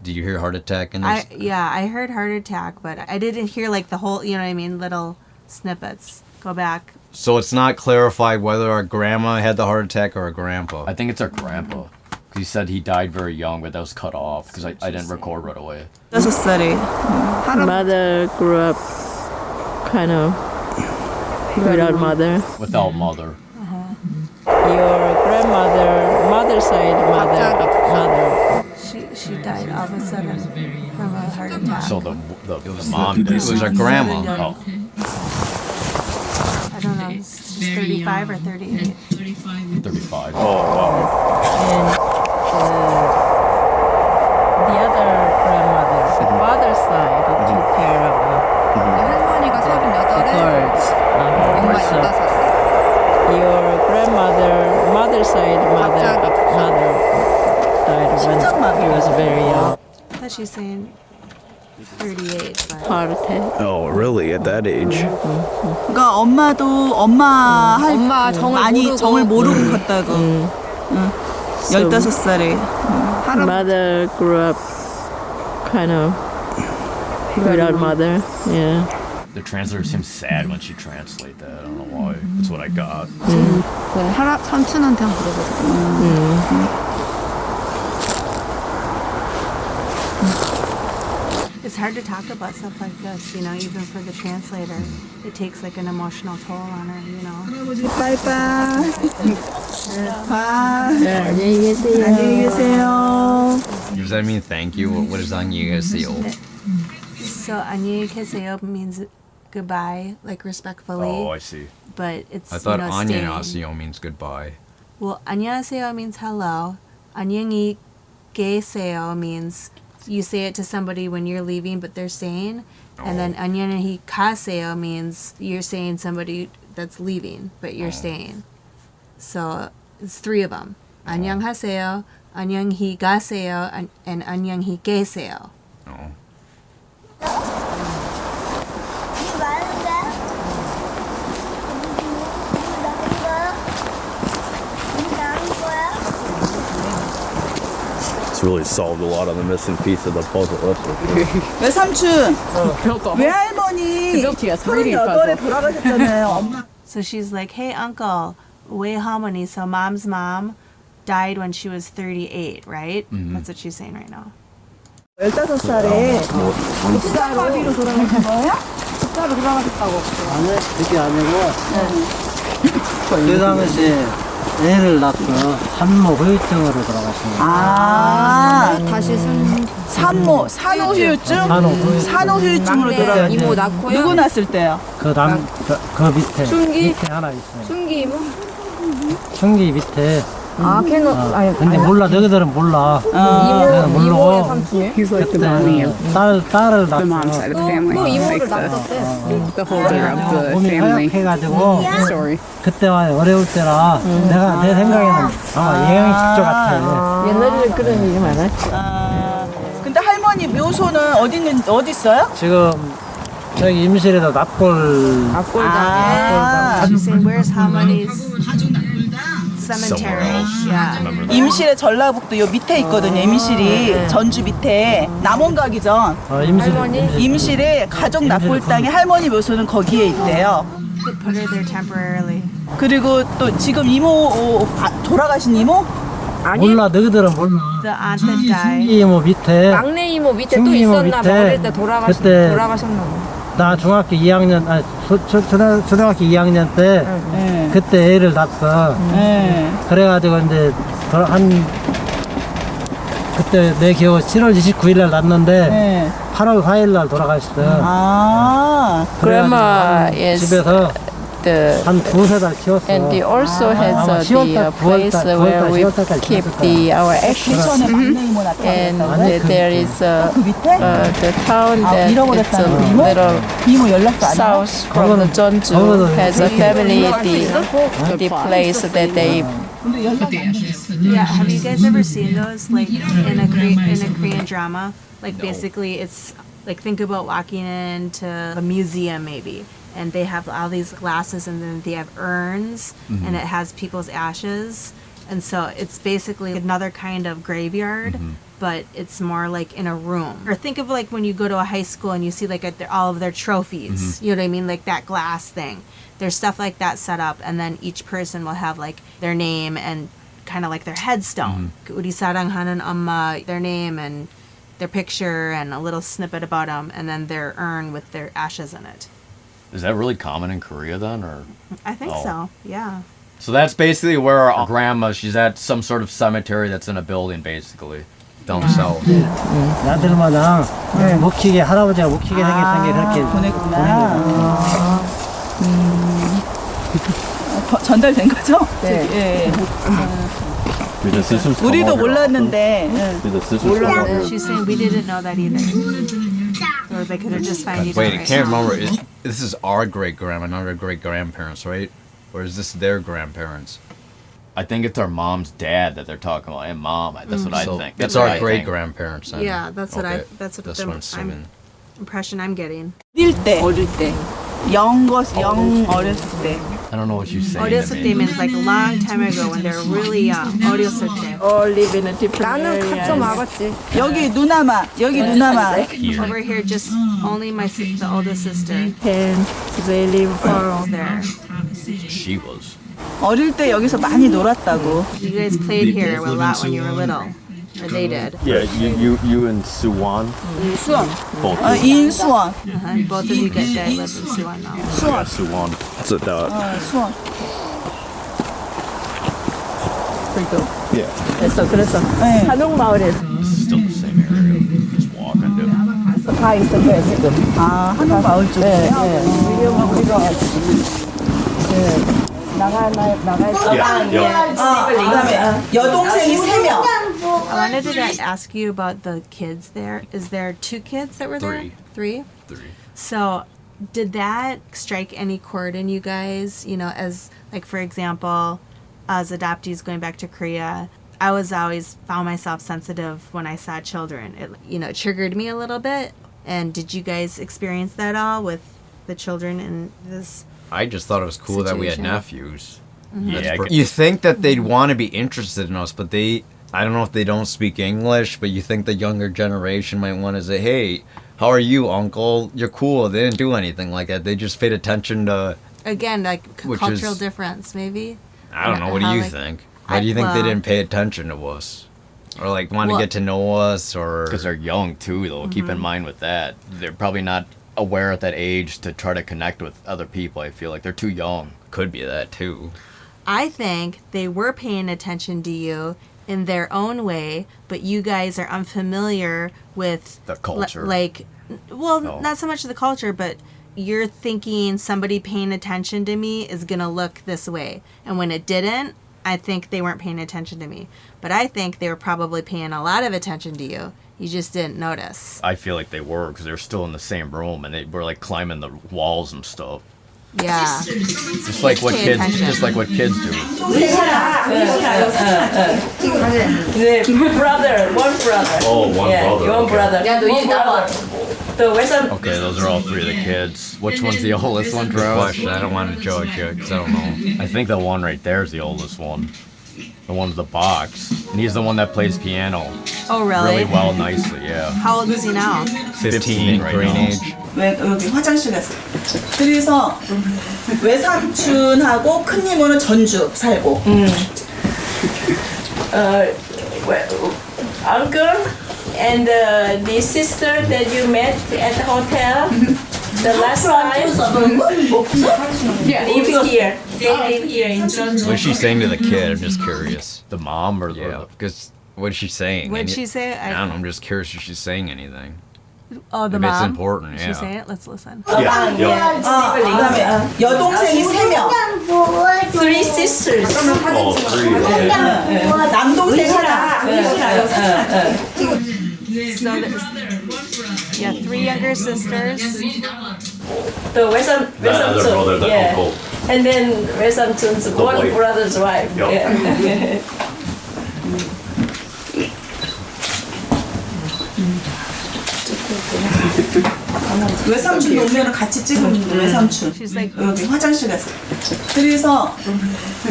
Speaker 6: Did you hear heart attack in this?
Speaker 5: I heard heart attack, but I didn't hear like the whole, you know what I mean, little snippets. Go back.
Speaker 6: So it's not clarified whether our grandma had the heart attack or our grandpa.
Speaker 4: I think it's our grandpa. He said he died very young, but that was cut off because I didn't record right away.
Speaker 9: 15살에.
Speaker 12: Mother grew up kind of without mother.
Speaker 4: Without mother.
Speaker 12: Your grandmother, mother's side mother.
Speaker 5: She died all of a sudden from a heart attack.
Speaker 4: So the
Speaker 6: Mom, it was our grandma.
Speaker 4: Oh.
Speaker 5: I don't know, it's just 35 or 38.
Speaker 4: 35.
Speaker 3: Oh, wow.
Speaker 12: And the other grandmother, father's side, took care of
Speaker 8: 할머니가 38에
Speaker 12: girls.
Speaker 8: 엄마
Speaker 12: So
Speaker 8: 15살.
Speaker 12: your grandmother, mother's side mother died when he was very young.
Speaker 5: I thought she's saying 38, but
Speaker 12: Heart attack.
Speaker 3: Oh, really? At that age?
Speaker 9: 그러니까 엄마도 엄마 할
Speaker 8: 엄마 정을
Speaker 9: 많이
Speaker 8: 모르고.
Speaker 9: 정을 모르고 컸다고. 15살에.
Speaker 12: Mother grew up kind of without mother. Yeah.
Speaker 4: The translator seems sad when she translates that. I don't know why. That's what I got.
Speaker 8: 삼촌한테 한 물어보자.
Speaker 5: it's hard to talk about stuff like this, you know, even for the translator. It takes like an emotional toll on her, you know.
Speaker 9: 빠이빠이. 봐.
Speaker 12: 안녕히 계세요.
Speaker 9: 안녕히 계세요.
Speaker 6: Does that mean thank you? What does 안녕히계세요?
Speaker 5: So 안녕히 계세요 means goodbye, like respectfully.
Speaker 4: Oh, I see.
Speaker 5: But it's
Speaker 6: I thought
Speaker 5: you know, staying.
Speaker 6: 안녕하세요 means goodbye.
Speaker 5: Well, 안녕하세요 means hello. 안녕히 계세요 means you say it to somebody when you're leaving, but they're staying. And then 안녕히 가세요 means you're saying somebody that's leaving, but you're staying. So it's three of them. 안녕하세요, 안녕히 가세요, and 안녕히 계세요.
Speaker 3: It's really solved a lot of the missing piece of the puzzle.
Speaker 9: 외삼촌.
Speaker 1: Built a
Speaker 9: 외할머니
Speaker 1: built you a 3D
Speaker 9: 38에
Speaker 1: puzzle.
Speaker 9: 돌아가셨잖아요. 엄마.
Speaker 5: So she's like, hey, uncle, 외할머니, so mom's mom died when she was 38, right? That's what she's saying right now.
Speaker 9: 15살에 식사로 돌아가신 거예요? 식사로 돌아가셨다고.
Speaker 13: 아니, 그게 아니고 그 당시에 애를 낳고 산모 후유증으로 돌아가신 거예요.
Speaker 9: 아,
Speaker 8: 다시
Speaker 9: 산모, 산후후유증? 산후후유증으로 돌아가셨어요.
Speaker 8: 이모 낳고요.
Speaker 9: 누구 낳았을 때요?
Speaker 13: 그 밑에
Speaker 8: 춘기?
Speaker 13: 밑에 하나 있어요.
Speaker 8: 춘기 이모?
Speaker 13: 춘기 밑에.
Speaker 8: 아, 걔는 아니.
Speaker 13: 근데 몰라, 너희들은 몰라. 내가
Speaker 8: 이모의
Speaker 13: 모르고
Speaker 8: 삼촌이에요?
Speaker 1: He's like the mommy of
Speaker 13: 딸을
Speaker 1: the mom
Speaker 13: 낳고
Speaker 1: side of the family.
Speaker 8: 또
Speaker 1: Like
Speaker 8: 이모를
Speaker 1: the
Speaker 8: 낳았대.
Speaker 1: holder of the
Speaker 13: 몸이
Speaker 1: family
Speaker 13: 허약해가지고
Speaker 1: story.
Speaker 13: 그때만 어려울 때라 내가 내 생각에는 아마 예양식조 같아.
Speaker 12: 옛날에 그런 일이 많아.
Speaker 9: 아, 근데 할머니 묘소는 어디 있어요?
Speaker 13: 지금 저기 임실에도 납골
Speaker 9: 아,
Speaker 5: She's saying, where's 할머니's
Speaker 4: Somewhere
Speaker 5: cemetery?
Speaker 4: else.
Speaker 5: Yeah.
Speaker 4: Remember that.
Speaker 9: 임실의 전라북도 요 밑에 있거든요. 임실이 전주 밑에 남원가기전. 임실에 가족 납골 땅에 할머니 묘소는 거기에 있대요.
Speaker 5: They put her there temporarily.
Speaker 9: 그리고 또 지금 이모 돌아가신 이모?
Speaker 13: 몰라, 너희들은 몰라.
Speaker 5: The aunt that died.
Speaker 13: 이모 밑에
Speaker 8: 막내 이모 밑에 또
Speaker 13: 춘기 이모
Speaker 8: 있었나 봐.
Speaker 13: 밑에
Speaker 8: 어릴 때 돌아가셨나 봐.
Speaker 13: 나 중학교 2학년 아니 초등학교 2학년 때
Speaker 9: 네.
Speaker 13: 그때 애를 낳았어.
Speaker 9: 네.
Speaker 13: 그래가지고 이제 그때 내 기억은 7월 29일 날 났는데
Speaker 9: 네.
Speaker 13: 8월 4일 날 돌아가셨어요.
Speaker 9: 아.
Speaker 8: Grandma is
Speaker 13: 집에서
Speaker 8: the
Speaker 13: 한 두세 달 키웠어.
Speaker 8: and he also has
Speaker 13: 아마
Speaker 8: the
Speaker 13: 10월달,
Speaker 8: place
Speaker 13: 9월달,
Speaker 8: where
Speaker 13: 9월달,
Speaker 8: we
Speaker 13: 10월달까지
Speaker 8: keep
Speaker 13: 지냈을
Speaker 8: our ashes.
Speaker 9: 전에 막내 이모
Speaker 8: And
Speaker 9: 나타났다고.
Speaker 8: there is
Speaker 9: 그 밑에?
Speaker 8: the town
Speaker 9: 아,
Speaker 8: that it's a
Speaker 9: 잃어버렸다는 이모?
Speaker 8: little
Speaker 9: 이모 연락도 안 해요?
Speaker 8: south from the Jeonju has a family the place that they
Speaker 5: Yeah, have you guys ever seen those like in a Korean drama? Like basically it's like think about walking into a museum maybe and they have all these glasses and then they have urns and it has people's ashes and so it's basically another kind of graveyard but it's more like in a room. Or think of like when you go to a high school and you see like all of their trophies, you know what I mean, like that glass thing. There's stuff like that set up and then each person will have like their name and kind of like their headstone. 우리 사랑하는 엄마, their name and their picture and a little snippet about them and then their urn with their ashes in it.
Speaker 4: Is that really common in Korea then, or?
Speaker 5: I think so, yeah.
Speaker 4: So that's basically where our grandma, she's at some sort of cemetery that's in a building basically. Down south.
Speaker 13: 아들마다 묵히게 할아버지가 묵히게 생겼던 게 그렇게
Speaker 9: 보냈구나. 전달된 거죠?
Speaker 8: 네.
Speaker 9: 예.
Speaker 3: Did the sisters come
Speaker 9: 우리도
Speaker 3: over?
Speaker 9: 몰랐는데.
Speaker 3: Did the sisters come over?
Speaker 5: She's saying we didn't know that either. Or they could have just found you
Speaker 6: Wait, I
Speaker 5: right
Speaker 6: can't
Speaker 5: now.
Speaker 6: remember. This is our great grandma, not our great grandparents, right? Or is this their grandparents?
Speaker 4: I think it's our mom's dad that they're talking about, and mom. That's what I
Speaker 6: So
Speaker 4: think.
Speaker 6: it's
Speaker 4: That's what
Speaker 6: our
Speaker 4: I
Speaker 6: great
Speaker 4: think.
Speaker 6: grandparents. Then.
Speaker 5: Yeah, that's what
Speaker 6: Okay.
Speaker 5: that's what
Speaker 6: That's
Speaker 5: the
Speaker 6: what I'm assuming.
Speaker 5: impression I'm getting.
Speaker 9: 어릴 때. 영 어렸을 때.
Speaker 4: I don't know what you're saying.
Speaker 5: 어렸을
Speaker 4: to
Speaker 5: 때
Speaker 4: me.
Speaker 5: means like a long time ago when they're really young. 어렸을 때.
Speaker 8: all live in a different
Speaker 12: 나는
Speaker 8: area.
Speaker 12: 카좀 와봤지.
Speaker 9: 여기 누나마, 여기 누나마.
Speaker 5: Over here, just only the oldest sister.
Speaker 8: And they live far
Speaker 5: There.
Speaker 4: She was.
Speaker 9: 어릴 때 여기서 많이 놀았다고.
Speaker 5: You guys played here a lot when you were little. Or they did.
Speaker 3: Yeah, you and Suwon.
Speaker 9: 수원.
Speaker 3: Both.
Speaker 9: 인수원.
Speaker 5: Both of you guys live in Suwon now.
Speaker 3: Yeah, Suwon. That's it.
Speaker 9: 수원.
Speaker 3: Yeah.
Speaker 8: 그래서
Speaker 9: 네.
Speaker 8: 한옥마을에서
Speaker 4: This is still the same area. Just walking to.
Speaker 8: 다 있었어요 지금.
Speaker 9: 아, 한옥마을 쪽이에요? 여동생이 3명.
Speaker 5: I wanted to ask you about the kids there. Is there 2 kids that were there? 3? So, did that strike any chord in you guys? You know, as like for example, as adoptees going back to Korea, I was always found myself sensitive when I saw children. It triggered me a little bit. And did you guys experience that all with the children in this?
Speaker 6: I just thought it was cool that we had
Speaker 5: Situation.
Speaker 6: nephews.
Speaker 4: Yeah,
Speaker 6: You think that they'd want to be interested in us, but I don't know if they don't speak English, but you think the younger generation might want to say, hey, how are you, uncle? You're cool. They didn't do anything like that. They just paid attention to,
Speaker 5: Again, like
Speaker 6: Which
Speaker 5: cultural
Speaker 6: is-
Speaker 5: difference, maybe?
Speaker 6: I don't know, what do
Speaker 5: How,
Speaker 6: you
Speaker 5: like-
Speaker 6: think? Why do you think they
Speaker 5: well-
Speaker 6: didn't pay attention to us? Or like want to
Speaker 5: Well-
Speaker 6: get to know us, or...
Speaker 4: Because they're young too, though. Keep in mind with that, they're probably not aware at that age to try to connect with other people. I feel like they're too young.
Speaker 6: Could be that too.
Speaker 5: I think they were paying attention to you in their own way, but you guys are unfamiliar with
Speaker 4: The culture.
Speaker 5: Well, not so much the culture, but you're thinking somebody paying attention to me is going to look this way. And when it didn't, I think they weren't paying attention to me. But I think they were probably paying a lot of attention to you. You just didn't notice.
Speaker 4: I feel like they were because they were still in the same room and they were like climbing the walls and stuff.
Speaker 5: Yeah.
Speaker 4: Just like what
Speaker 5: Pay
Speaker 4: kids,
Speaker 5: attention.
Speaker 4: just like what kids do.
Speaker 2: brother, one brother.
Speaker 4: Oh, one brother.
Speaker 2: One brother.
Speaker 8: 야, 너 이제 나와.
Speaker 2: The Western.
Speaker 4: Okay, those are all 3 of the kids. Which one's the oldest one, Travis?
Speaker 6: Question. I don't want to judge you because I don't know.
Speaker 4: I think the one right there is the oldest one. The one with the box. And he's the one that plays piano
Speaker 5: Oh,
Speaker 4: really well, nicely, yeah.
Speaker 5: How old is he now?
Speaker 6: 15
Speaker 4: right
Speaker 6: brain
Speaker 4: now.
Speaker 6: age.
Speaker 9: 왜 여기 화장실 갔어. 그래서 외삼촌하고 큰이모는 전주 살고.
Speaker 2: Uncle and the sister that you met at the hotel the last time lives here. They live here in Jeonju.
Speaker 6: What's she saying to the kid? I'm just curious.
Speaker 4: The mom or
Speaker 6: Yeah, because what is she saying?
Speaker 5: What'd she say?
Speaker 6: I don't know. I'm just curious if she's saying anything.
Speaker 5: Oh, the
Speaker 6: If
Speaker 5: mom.
Speaker 6: it's important,
Speaker 5: Did
Speaker 6: yeah.
Speaker 5: she say it? Let's listen.
Speaker 9: 그다음에 여동생이 3명.
Speaker 2: Three sisters.
Speaker 9: 남동생 하나.
Speaker 5: So there's, yeah, 3 younger sisters.
Speaker 2: The 외삼촌.
Speaker 3: other brother, the
Speaker 2: yeah.
Speaker 3: uncle.
Speaker 2: And then 외삼촌's one
Speaker 3: wife.
Speaker 2: brother's wife.
Speaker 3: Yup.
Speaker 2: Yeah.
Speaker 9: 외삼촌 오면은 같이 찍으면 외삼촌.
Speaker 5: She's like,
Speaker 9: 여기 화장실 갔어. 그래서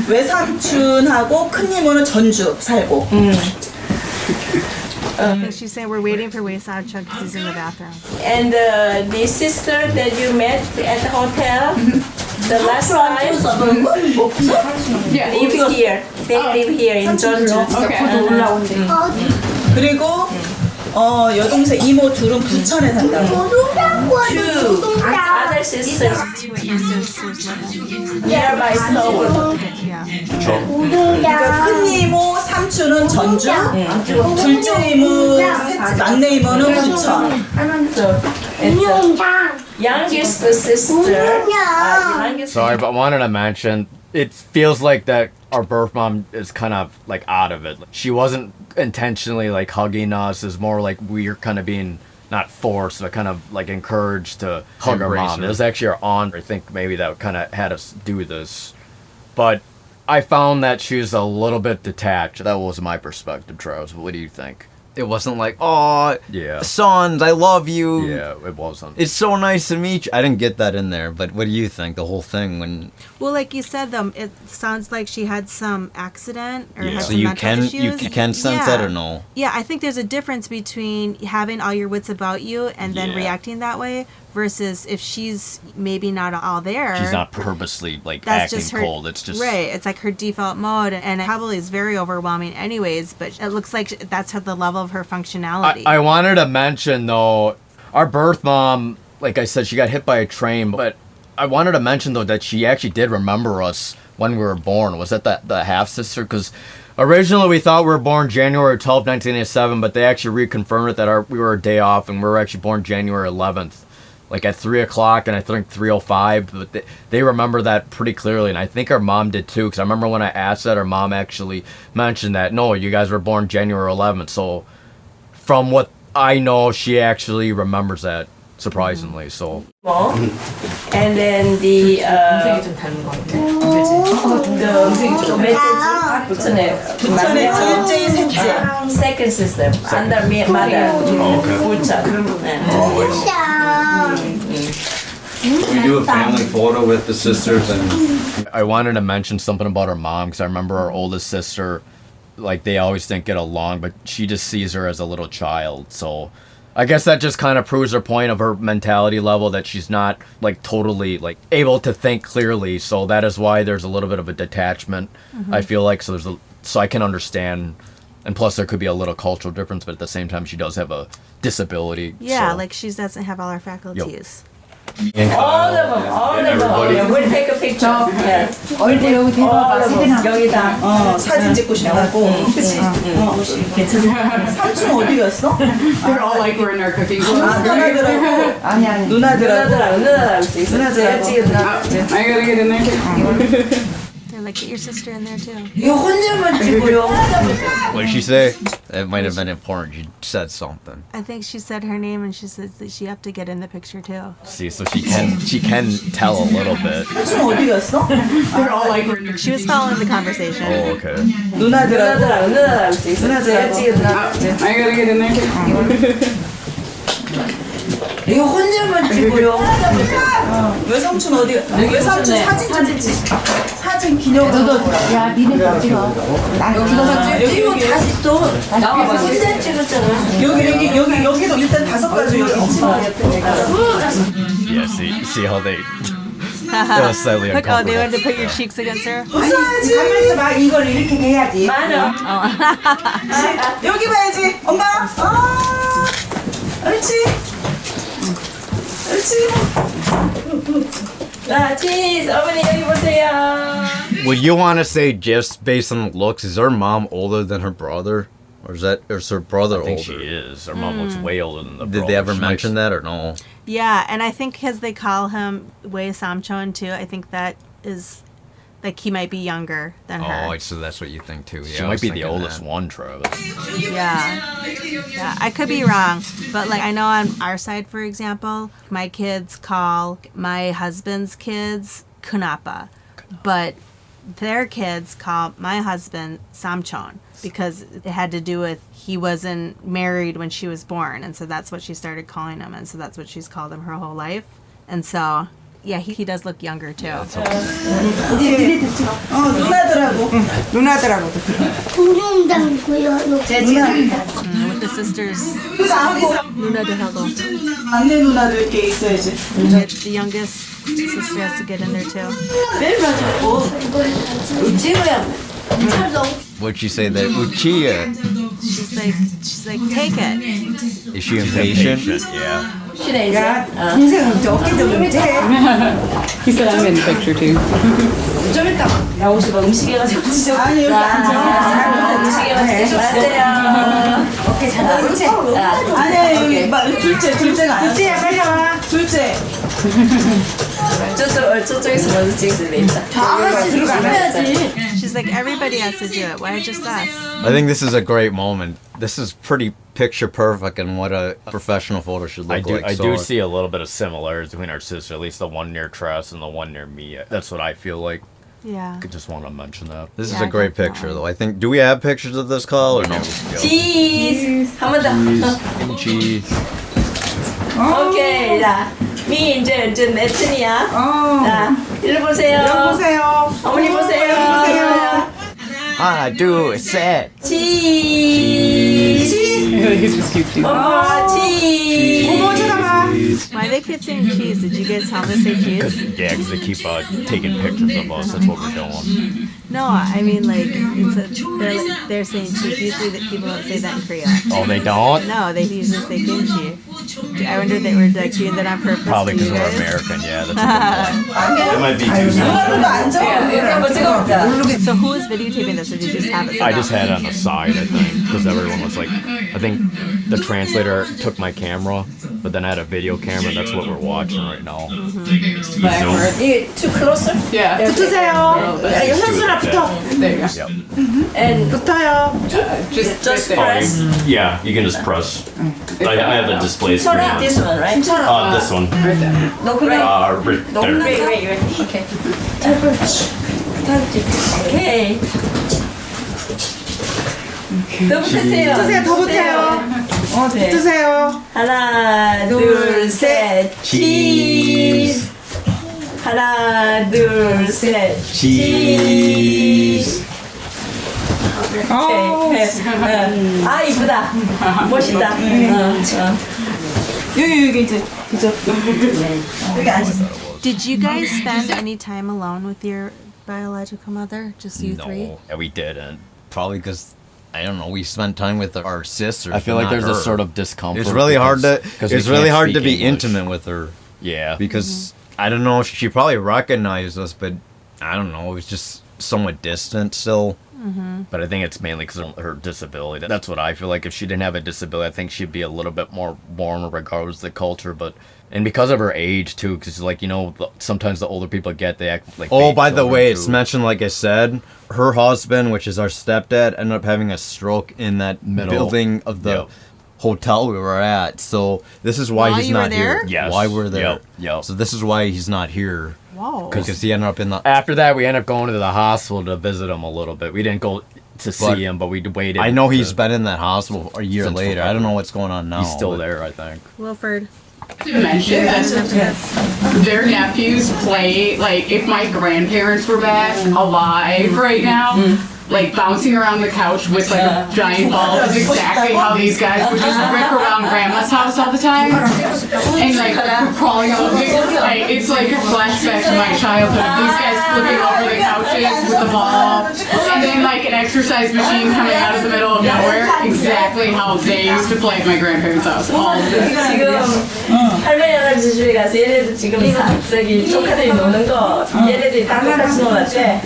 Speaker 9: 외삼촌하고 큰 이모는 전주 살고.
Speaker 5: she's saying we're waiting for Wei Sao Chuk because he's in the bathroom.
Speaker 2: And the sister that you met at the hotel, the last time, lives here. They live here in Jeonju.
Speaker 9: 그리고 여동생 이모 둘은 부천에 산다고.
Speaker 2: Two other sisters nearby Seoul.
Speaker 5: Yeah.
Speaker 9: 그러니까 큰 이모 삼촌은 전주, 둘째 이모, 막내 이모는 부천.
Speaker 2: So it's youngest sister. Youngest
Speaker 4: So I wanted to mention, it feels like that our birth mom is kind of like out of it. She wasn't intentionally like hugging us. It's more like we're kind of being not forced, but kind of like encouraged to hug our
Speaker 6: Embrace
Speaker 4: mom.
Speaker 6: her.
Speaker 4: It was actually our aunt, I think, maybe that kind of had us do this. But I found that she was a little bit detached. That was my perspective, Charles. What do you think?
Speaker 6: It wasn't like, oh,
Speaker 4: Yeah.
Speaker 6: sons, I love you.
Speaker 4: Yeah, it wasn't.
Speaker 6: It's so nice to meet you. I didn't get that in there, but what do you think? The whole thing when
Speaker 5: Well, like you said, though, it sounds like she had some accident or
Speaker 4: Yeah.
Speaker 5: had
Speaker 6: so
Speaker 5: some
Speaker 6: you
Speaker 5: mental
Speaker 6: can
Speaker 5: issues.
Speaker 6: you can sense
Speaker 5: Yeah.
Speaker 6: that or no?
Speaker 5: Yeah, I think there's a difference between having all your wits about you and then
Speaker 4: Yeah.
Speaker 5: reacting that way versus if she's maybe not all there.
Speaker 4: She's not purposely like
Speaker 5: That's
Speaker 4: acting
Speaker 5: just her,
Speaker 4: cold. It's just
Speaker 5: right. It's like her default mode, and it probably is very overwhelming, anyways. But it looks like that's the level of her functionality.
Speaker 4: I wanted to mention though, our birth mom, like I said, she got hit by a train, but I wanted to mention though that she actually did remember us when we were born. Was that the half sister? Because originally we thought we were born January 12th, 1987, but they actually reconfirmed it that we were a day off and we were actually born January 11th. Like at 3 o'clock and I think 3:05, but they remember that pretty clearly, and I think our mom did too. Because I remember when I asked that, our mom actually mentioned that no, you guys were born January 11th. So from what I know, she actually remembers that surprisingly. So
Speaker 2: and then the
Speaker 9: 부천의 둘째, 셋째.
Speaker 2: second sister under me mother 부천.
Speaker 6: We do a family photo with the sisters and
Speaker 4: I wanted to mention something about her mom because I remember our oldest sister, like they always didn't get along, but she just sees her as a little child. So I guess that just kind of proves her point of her mentality level, that she's not like totally like able to think clearly. So that is why there's a little bit of a detachment. I feel like so I can understand, and plus there could be a little cultural difference, but at the same time she does have a disability.
Speaker 5: yeah,
Speaker 4: so.
Speaker 5: like she doesn't have all her faculties.
Speaker 2: All of them. Yeah, we'll take a picture. Yeah. All of them. 여기다.
Speaker 9: 사진 찍고 싶다고. 그치? 삼촌 어디 갔어?
Speaker 1: They're all like we're in our cooking class.
Speaker 9: 누나들하고 누나들하고
Speaker 2: 누나들하고 찍은
Speaker 1: I gotta get in there too.
Speaker 5: They're like, get your sister in there too.
Speaker 2: 이거 혼자만 찍어요.
Speaker 6: what did she say? It might have been important. She said something.
Speaker 5: I think she said her name and she says that she have to get in the picture too.
Speaker 4: See, so she can tell a little bit.
Speaker 9: 삼촌 어디 갔어?
Speaker 1: They're all like we're in our
Speaker 5: She was following the conversation.
Speaker 4: Oh, okay.
Speaker 9: 누나들하고
Speaker 2: 찍은
Speaker 1: I gotta get in there too.
Speaker 2: 이거 혼자만 찍어요.
Speaker 9: 외삼촌 어디? 외삼촌 사진 찍지. 사진 기념으로.
Speaker 7: 야, 니네 거 찍어.
Speaker 2: 이거 다시 또 나와봐. 혼자 찍었잖아.
Speaker 9: 여기도 일단 5가지 여기 있지.
Speaker 4: Yeah, see how they that was slightly
Speaker 5: Look, oh, they
Speaker 4: uncomfortable.
Speaker 5: wanted to put your cheeks against her.
Speaker 9: 웃어야지. 가만있어 봐. 이걸 이렇게 해야지.
Speaker 2: 많아.
Speaker 9: 여기 봐야지. 엄마. 옳지. 옳지.
Speaker 2: 자, 치즈! 어머니 여기 보세요.
Speaker 6: Would you want to say just based on the looks, is her mom older than her brother? Or is her brother older?
Speaker 4: I think she is. Her mom looks way older than the brother.
Speaker 6: Did they ever
Speaker 4: She
Speaker 6: mention
Speaker 4: makes-
Speaker 6: that or no?
Speaker 5: Yeah, and I think because they call him Wei Samchon too, I think that is like he might be younger than her.
Speaker 6: Oh, so that's what you think too. Yeah,
Speaker 4: She
Speaker 6: I
Speaker 4: might
Speaker 6: was
Speaker 4: be the
Speaker 6: thinking
Speaker 4: oldest
Speaker 6: that.
Speaker 4: one, Travis.
Speaker 5: Yeah, I could be wrong, but like I know on our side, for example, my kids call my husband's kids Kunapa, but their kids call my husband Samchon because it had to do with he wasn't married when she was born, and so that's what she started calling him, and so that's what she's called him her whole life, and so. Yeah, he does look younger too.
Speaker 9: 누나들하고.
Speaker 5: With the sisters. 누나들 하고.
Speaker 9: 막내 누나들 이렇게 있어야지.
Speaker 5: The youngest sister has to get in there too.
Speaker 6: What'd she say there? Uchiya.
Speaker 5: She's like, take it.
Speaker 6: Is she impatient?
Speaker 4: Yeah.
Speaker 9: 야, 동생 문제 어깨도 문제.
Speaker 1: He said I'm in the picture too.
Speaker 2: 좀 이따 나오시고 음식 해가지고 드셔.
Speaker 9: 아니 여기 앉아.
Speaker 2: 음식 해가지고 드세요. 오케이 잘 나오지?
Speaker 9: 아니 여기 막 둘째가 안 둘째야 빨리 와. 둘째.
Speaker 2: 저쪽에서 먼저 찍으면 되겠다.
Speaker 5: She's like, everybody has to do it. Why just us?
Speaker 6: I think this is a great moment. This is pretty picture perfect in what a professional photo should look like.
Speaker 4: I do see a little bit of similarities between our sisters, at least the one near Tress and the one near me. That's what I feel like.
Speaker 5: Yeah.
Speaker 4: I just want to mention that.
Speaker 6: This is a great picture, though. I think. Do we have pictures of this call or no?
Speaker 2: 치즈! 한 번 더.
Speaker 6: Cheese.
Speaker 2: 오케이, 자. 미 이제 내 튼이야. 자, 이리 보세요. 어머니 보세요.
Speaker 6: I do it set.
Speaker 2: 치즈. 어머, 치즈.
Speaker 9: 어머 잠깐만.
Speaker 5: Why they keep saying cheese? Did you guys tell them to say cheese?
Speaker 4: Yeah, because they keep taking pictures of us. That's what we're doing.
Speaker 5: No, I mean like they're saying cheese. Usually that people don't say that in Korea.
Speaker 4: Oh, they don't?
Speaker 5: No, they usually say kimchi. I wonder if they were like doing that on purpose.
Speaker 4: Probably
Speaker 5: for
Speaker 4: because
Speaker 5: you
Speaker 4: we're
Speaker 5: guys.
Speaker 4: American. Yeah, that's a good point. It might be too soon.
Speaker 2: 이렇게 한번 찍어볼까?
Speaker 5: So who was videotaping this, or did you just have it?
Speaker 4: I just had it on the side, I think, because everyone was like, I think the translator took my camera, but then I had a video camera. That's what we're watching right now.
Speaker 2: 이게 too closer?
Speaker 1: Yeah.
Speaker 9: 붙으세요. 현수랑 붙어.
Speaker 1: There you go.
Speaker 4: Yep.
Speaker 2: And
Speaker 9: 붙어요.
Speaker 1: Just
Speaker 2: press.
Speaker 4: Yeah, you can just press. I have a display screen.
Speaker 2: Turn this one, right?
Speaker 4: This one.
Speaker 2: 너 그냥
Speaker 4: Right there.
Speaker 2: wait. Okay. 오케이. 더 붙으세요.
Speaker 9: 더 붙어요.
Speaker 2: 네.
Speaker 9: 붙으세요.
Speaker 2: 하나, 둘, 셋. 치즈. 하나, 둘, 셋. 치즈. 오케이. 아, 이쁘다. 멋있다.
Speaker 9: 여기 이제 그죠? 여기 앉으세요.
Speaker 5: Did you guys spend any time alone with your biological mother? Just you three?
Speaker 4: No, yeah, we didn't.
Speaker 6: Probably because I don't know. We spent time with our sisters.
Speaker 4: I feel
Speaker 6: but
Speaker 4: like
Speaker 6: not
Speaker 4: there's a
Speaker 6: her.
Speaker 4: sort of discomfort.
Speaker 6: It's really hard to.
Speaker 4: because we
Speaker 6: It's really
Speaker 4: can't
Speaker 6: hard to
Speaker 4: speak
Speaker 6: be
Speaker 4: English.
Speaker 6: intimate with her
Speaker 4: Yeah.
Speaker 6: because I don't know. She probably recognized us, but I don't know. It was just somewhat distant still.
Speaker 4: But I think it's mainly because of her disability. That's what I feel like. If she didn't have a disability, I think she'd be a little bit more warm regardless of the culture. And because of her age too, because like sometimes the older people they act like.
Speaker 6: Oh,
Speaker 4: baby
Speaker 6: by the
Speaker 4: children,
Speaker 6: way,
Speaker 4: too.
Speaker 6: it's mentioned. Like I said, her husband, which is our stepdad, ended up having a stroke in that
Speaker 4: Middle.
Speaker 6: building of the
Speaker 4: Yep.
Speaker 6: hotel we were at. So this is why
Speaker 5: While
Speaker 6: he's
Speaker 5: you were
Speaker 6: not here.
Speaker 5: there?
Speaker 4: Yes.
Speaker 6: Why we're there.
Speaker 4: Yep.
Speaker 6: So this is why he's not here.
Speaker 5: Whoa.
Speaker 6: Because he ended up in the.
Speaker 4: After that, we ended up going to the hospital to visit him a little bit. We didn't go to see him, but we waited.
Speaker 6: I know he's been in that hospital a year
Speaker 4: Since
Speaker 6: later. I don't know what's going on now.
Speaker 4: He's still
Speaker 6: but-
Speaker 4: there, I think.
Speaker 5: Wilford.
Speaker 1: To mention that their nephews play, like if my grandparents were back alive right now, like bouncing around the couch with like a giant ball is exactly how these guys would just rip around grandma's house all the time. And like crawling over it's like a flashback to my childhood. These guys flipping over the couches with the ball. And then like an exercise machine coming out of the middle of nowhere. Exactly how they used to play at my grandparents' house. All of it.
Speaker 2: 할머니 할아버지 집에 가서 얘네들 지금 저기 조카들이 노는 거 얘네들이 다 똑같이 놀았대.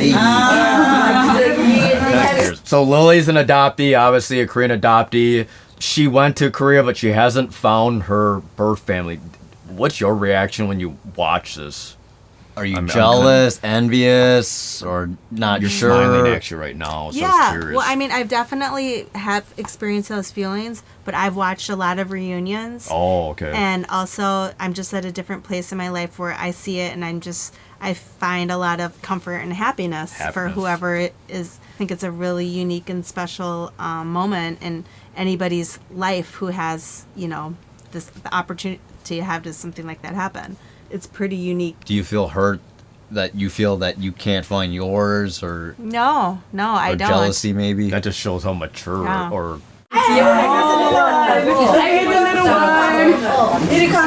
Speaker 4: So Lily's an adoptee, obviously a Korean adoptee. She went to Korea, but she hasn't found her birth family. What's your reaction when you watch this?
Speaker 6: Are you jealous, envious, or not
Speaker 4: You're
Speaker 6: sure?
Speaker 4: smiling at you right now, so I was curious.
Speaker 5: Well, I mean, I've definitely have experienced those feelings, but I've watched a lot of reunions.
Speaker 4: Oh, okay.
Speaker 5: And also, I'm just at a different place in my life where I see it, and I find a lot of comfort and happiness for whoever it is. I think it's a really unique and special moment in anybody's life who has, the opportunity to have something like that happen. It's pretty unique.
Speaker 6: Do you feel hurt that you feel that you can't find yours, or
Speaker 5: No, I
Speaker 6: or
Speaker 5: don't.
Speaker 6: jealousy maybe?
Speaker 4: That just shows how mature or
Speaker 9: I get the little one. 이리 가.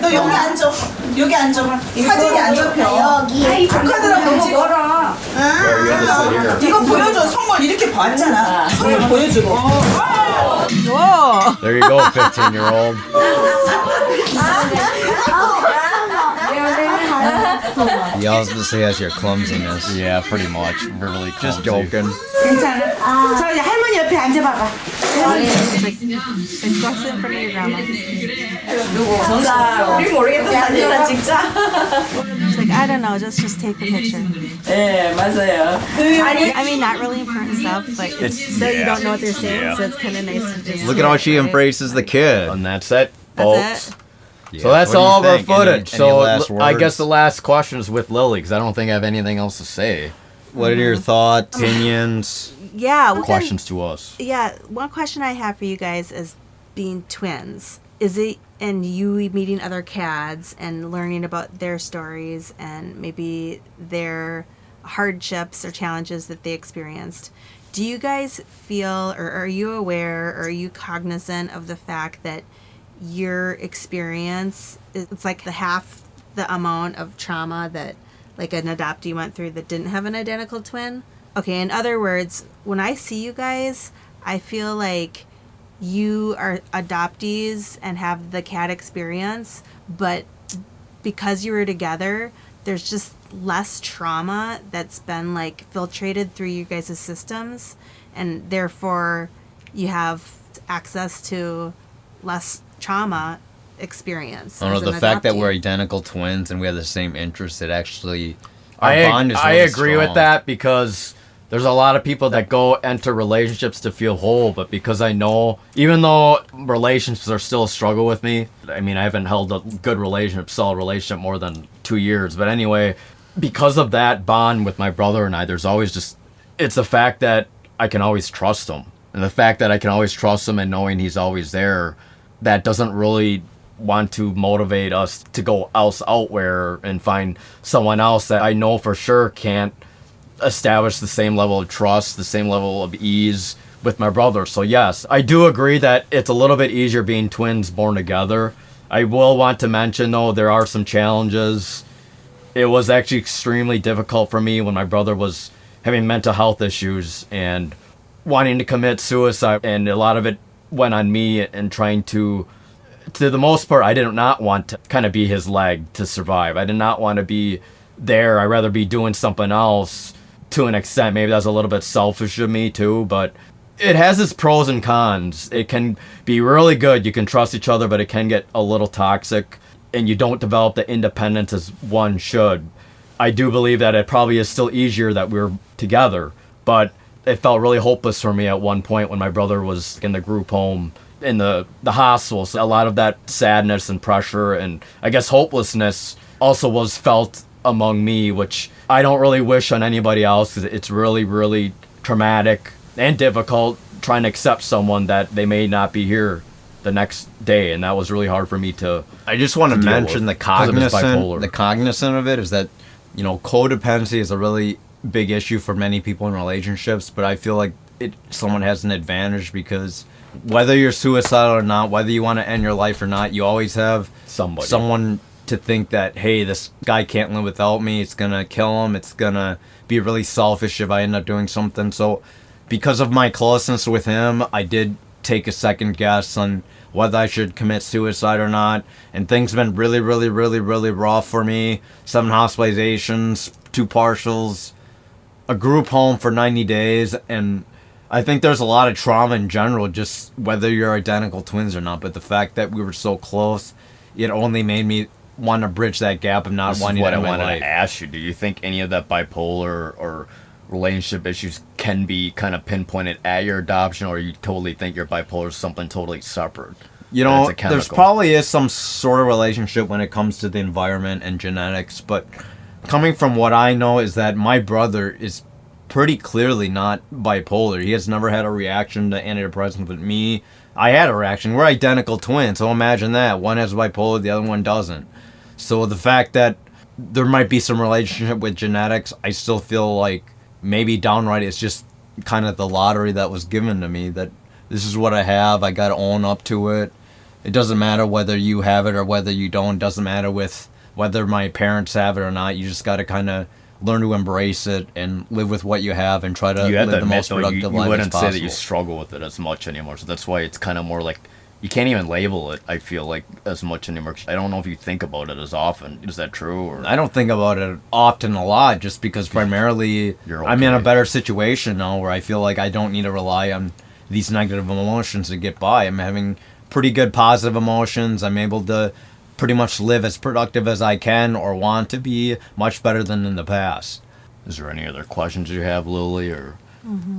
Speaker 9: 너 여기 앉아. 여기 앉아. 사진이 안 잡혀. 조카들하고 찍어라. 이거 보여줘. 선물 이렇게 봤잖아. 선물 보여주고.
Speaker 4: There you go, 15-year-old.
Speaker 6: He obviously has your clumsiness.
Speaker 4: Yeah, pretty much. Really
Speaker 6: Just
Speaker 4: clumsy.
Speaker 6: joking.
Speaker 9: 괜찮아. 저 이제 할머니 옆에 앉아봐봐.
Speaker 5: It's just in front of your grandma.
Speaker 2: 우리 모르겠다 사진이나 찍자.
Speaker 5: She's like, I don't know, just take the picture.
Speaker 2: 네 맞아요.
Speaker 5: I mean, not really important stuff, but it's so you don't know what they're saying, so it's kind of nice to just.
Speaker 6: Look at how she embraces the kid.
Speaker 4: And that's it,
Speaker 5: That's
Speaker 4: folks.
Speaker 5: it.
Speaker 4: So that's
Speaker 6: What do you
Speaker 4: all of our
Speaker 6: think?
Speaker 4: footage.
Speaker 6: Any
Speaker 4: So
Speaker 6: last
Speaker 4: I guess
Speaker 6: words?
Speaker 4: the last question is with Lily, because I don't think I have anything else to say.
Speaker 6: What are your thoughts, opinions?
Speaker 5: Yeah.
Speaker 4: Questions to us.
Speaker 5: Yeah, one question I have for you guys is being twins. Is it, and you meeting other KADS and learning about their stories and maybe their hardships or challenges that they experienced. Do you guys feel, or are you aware, or are you cognizant of the fact that your experience, it's like the half the amount of trauma that like an adoptee went through that didn't have an identical twin? Okay, in other words, when I see you guys, I feel like you are adoptees and have the KAD experience, but because you were together, there's just less trauma that's been like filtrated through you guys' systems, and therefore you have access to less trauma experience.
Speaker 6: I don't
Speaker 5: as
Speaker 6: know,
Speaker 5: an
Speaker 6: the fact that
Speaker 5: adoptee.
Speaker 6: we're identical twins and we have the same interests, it actually,
Speaker 4: I
Speaker 6: our bond is really
Speaker 4: agree with
Speaker 6: strong.
Speaker 4: that, because there's a lot of people that go enter relationships to feel whole, but because I know, even though relationships are still a struggle with me, I mean, I haven't held a good relationship, solid relationship more than 2 years, but anyway, because of that bond with my brother and I, there's always just, it's the fact that I can always trust him. And the fact that I can always trust him and knowing he's always there, that doesn't really want to motivate us to go elsewhere and find someone else that I know for sure can't establish the same level of trust, the same level of ease with my brother. So yes, I do agree that it's a little bit easier being twins born together. I will want to mention though, there are some challenges. It was actually extremely difficult for me when my brother was having mental health issues and wanting to commit suicide, and a lot of it went on me and trying to the most part, I did not want to kind of be his leg to survive. I did not want to be there. I'd rather be doing something else to an extent. Maybe that's a little bit selfish of me too, but it has its pros and cons. It can be really good. You can trust each other, but it can get a little toxic and you don't develop the independence as one should. I do believe that it probably is still easier that we're together, but it felt really hopeless for me at one point when my brother was in the group home, in the hospital. So a lot of that sadness and pressure and I guess hopelessness also was felt among me, which I don't really wish on anybody else, because it's really, really traumatic and difficult trying to accept someone that they may not be here the next day, and that was really hard for me to.
Speaker 6: I just want to mention the
Speaker 4: because of his
Speaker 6: cognizant
Speaker 4: bipolar.
Speaker 6: of it is that, you know, codependency is a really big issue for many people in relationships, but I feel like someone has an advantage because whether you're suicidal or not, whether you want to end your life or not, you always have someone to think that, hey, this guy can't live without me. It's going to kill him. It's going to be really selfish if I end up doing something. So because of my closeness with him, I did take a second guess on whether I should commit suicide or not. And things have been really, really, really, really rough for me. 7 hospitalizations, 2 partials, a group home for 90 days. And I think there's a lot of trauma in general, just whether you're identical twins or not. But the fact that we were so close, it only made me want to bridge that gap of not wanting to end my life.
Speaker 3: What I wanted to ask you, do you think any of that bipolar or relationship issues can be kind of pinpointed at your adoption, or you totally think your bipolar is something totally separate?
Speaker 6: You know, there's probably is some sort of relationship when it comes to the environment and genetics, but coming from what I know is that my brother is pretty clearly not bipolar. He has never had a reaction to antidepressants, but me, I had a reaction. We're identical twins, so imagine that. One has bipolar, the other one doesn't. So the fact that there might be some relationship with genetics, I still feel like maybe downright it's just kind of the lottery that was given to me, that this is what I have, I got to own up to it. It doesn't matter whether you have it or whether you don't. It doesn't matter with whether my parents have it or not. You just got to kind of learn to embrace it and live with what you have and try to live the most productive life as possible.
Speaker 3: You wouldn't say that you struggle with it as much anymore, so that's why it's kind of more like you can't even label it, I feel like, as much anymore. I don't know if you think about it as often. Is that true? Or?
Speaker 6: I don't think about it often a lot, just because primarily okay. I'm in a better situation now where I feel like I don't need to rely on these negative emotions to get by. I'm having pretty good positive emotions. I'm able to pretty much live as productive as I can or want to be, much better than in the past.
Speaker 3: Is there any other questions you have, Lily, or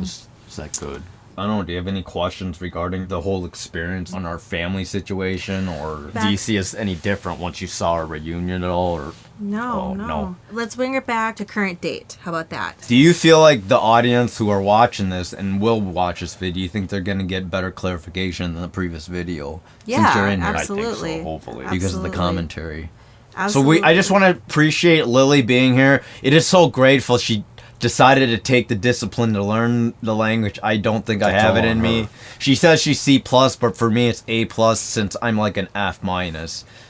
Speaker 3: is that good?
Speaker 6: I don't know, do you have any questions regarding the whole experience on our family situation, or
Speaker 3: do you see us any different once you saw our reunion at all, or?
Speaker 5: No. Let's bring it back to current date. How about that?
Speaker 6: Do you feel like the audience who are watching this and will watch this video, do you think they're going to get better clarification than the previous video?
Speaker 5: Yeah,
Speaker 6: since you're in here?
Speaker 5: Absolutely.
Speaker 3: I think so, hopefully.
Speaker 6: Because of the commentary.
Speaker 5: Absolutely.
Speaker 6: So I just want to appreciate Lily being here. It is so grateful she decided to take the discipline to learn the language. I don't think I have it in me. She says she's C+, but for me it's A+, since I'm like an F-.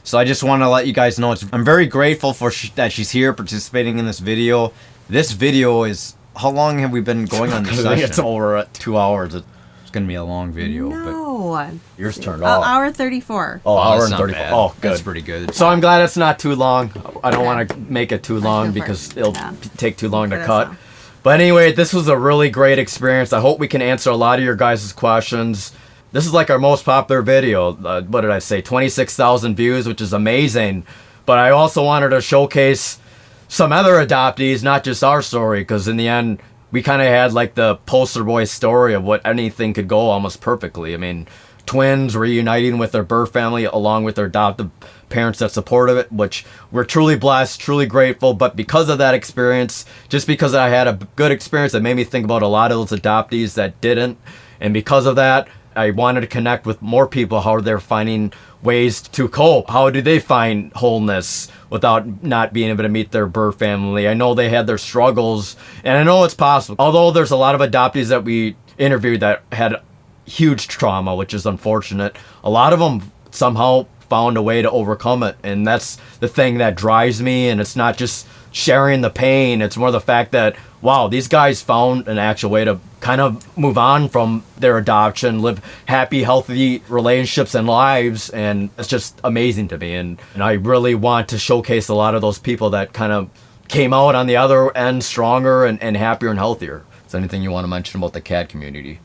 Speaker 6: So I just want to let you guys know, I'm very grateful for that she's here participating in this video. This video is, how long have we been going on this session?
Speaker 3: It's over at 2 hours.
Speaker 6: It's going to be a long video.
Speaker 5: No.
Speaker 6: But yours turned off.
Speaker 5: Hour 34.
Speaker 3: Oh, hour and
Speaker 6: 34.
Speaker 3: Bad. Oh, good.
Speaker 6: That's pretty good.
Speaker 4: So I'm glad it's not too long. I don't want to make it too long because it'll take too long to cut. But anyway, this was a really great experience. I hope we can answer a lot of your guys' questions. This is like our most popular video. What did I say? 26,000 views, which is amazing. But I also wanted to showcase some other adoptees, not just our story, because in the end, we kind of had like the poster boy story of what anything could go almost perfectly. I mean, twins reuniting with their birth family along with their adoptive parents that supported it, which we're truly blessed, truly grateful. But because of that experience, just because I had a good experience, it made me think about a lot of those adoptees that didn't. And because of that, I wanted to connect with more people, how they're finding ways to cope. How do they find wholeness without not being able to meet their birth family? I know they had their struggles, and I know it's possible. Although there's a lot of adoptees that we interviewed that had huge trauma, which is unfortunate, a lot of them somehow found a way to overcome it. And that's the thing that drives me. And it's not just sharing the pain, it's more the fact that, wow, these guys found an actual way to kind of move on from their adoption, live happy, healthy relationships and lives. And it's just amazing to me. And I really want to showcase a lot of those people that kind of came out on the other end stronger and happier and healthier. Is there anything you want to mention about the CAD community?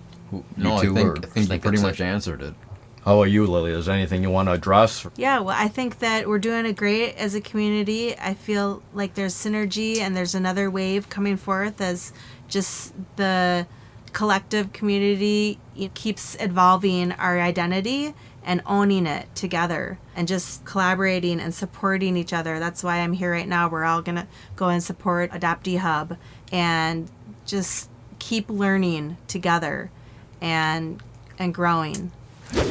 Speaker 6: No, I think you pretty much answered it.
Speaker 4: How about you, Lily? Is there anything you want to address?
Speaker 5: Yeah, well, I think that we're doing it great as a community. I feel like there's synergy and there's another wave coming forth as just the collective community keeps evolving our identity and owning it together and just collaborating and supporting each other. That's why I'm here right now. We're all going to go and support Adoptee Hub and just keep learning together and growing.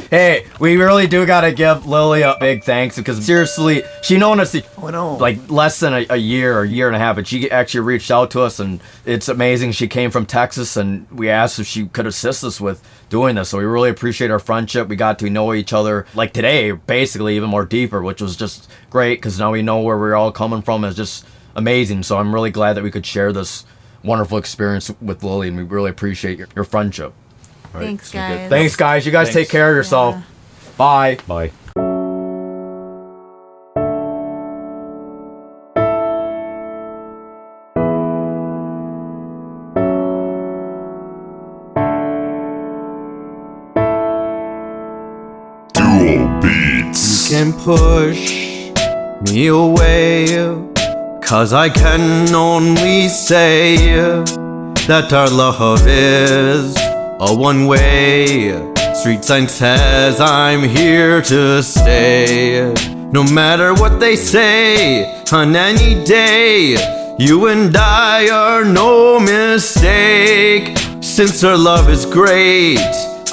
Speaker 4: Hey, we really do gotta give Lily a big thanks because seriously, she known us like less than a year or year and a half, but she actually reached out to us, and it's amazing. She came from Texas, and we asked if she could assist us with doing this. So we really appreciate our friendship. We got to know each other like today, basically even more deeper, which was just great because now we know where we're all coming from. It's just amazing. So I'm really glad that we could share this wonderful experience with Lily, and we really appreciate your friendship.
Speaker 5: Right. Thanks, guys.
Speaker 4: Thanks, guys. You guys take care of yourself.
Speaker 5: Yeah.
Speaker 4: Bye.
Speaker 3: Bye.
Speaker 14: You can push me away, 'cause I can only say that our love is a one-way. Street sign says I'm here to stay. No matter what they say, on any day, you and I are no mistake. Since our love is great,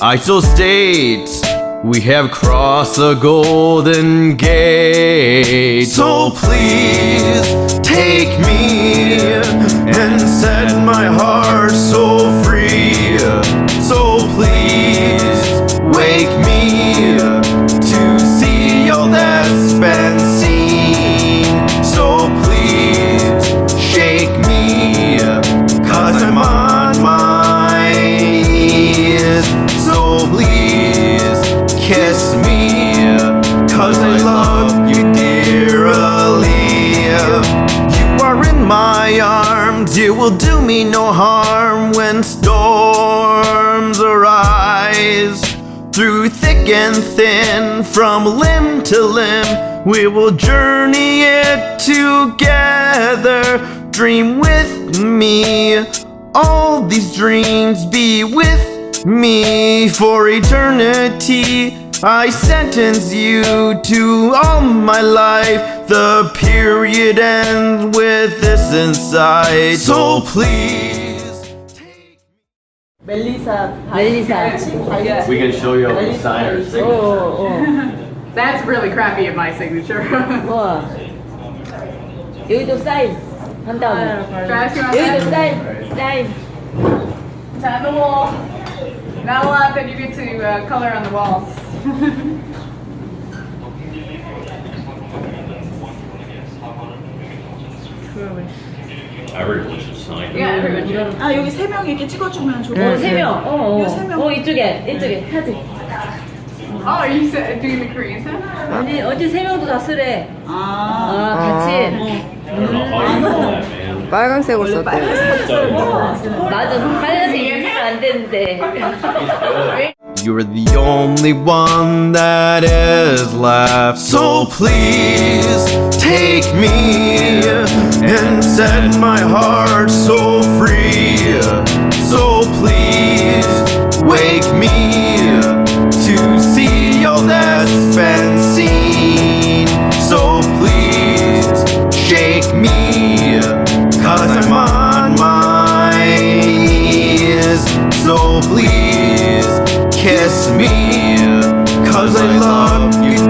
Speaker 14: I still state we have crossed the golden gate. So please take me and set my heart so free. So please wake me to see all that's been seen. So please shake me, 'cause I'm on my knees. So please kiss me, 'cause I love you dearly. You are in my arms, you will do me no harm when storms arise. Through thick and thin, from limb to limb, we will journey it together. Dream with me, all these dreams be with me for eternity. I sentence you to all my life. The period ends with this inside. So please take
Speaker 12: 멜리사.
Speaker 4: We can show you a sign or signature.
Speaker 1: That's really crappy in my signature.
Speaker 12: 와. 여기도 사인 한다고. 여기도 사인.
Speaker 1: On the wall. Not a lot that you get to color on the walls.
Speaker 3: Everyone should sign.
Speaker 1: Yeah, everyone should.
Speaker 9: 아 여기 3명 이렇게 찍어주면 좋을 것 같아요.
Speaker 12: 3명.
Speaker 9: 이거 3명.
Speaker 12: 이쪽에 사진.
Speaker 1: Oh, are you doing the Korean sign?
Speaker 12: 아니 어제 3명도 다 쓰래. 같이.
Speaker 3: I don't know how you know that, man.
Speaker 8: 빨간색으로 썼대.
Speaker 12: 맞아. 빨간색 인쇄가 안 되는데.
Speaker 14: You're the only one that is left. So please take me and set my heart so free. So please wake me to see all that's been seen. So please shake me, 'cause I'm on my knees. So please kiss me, 'cause I love you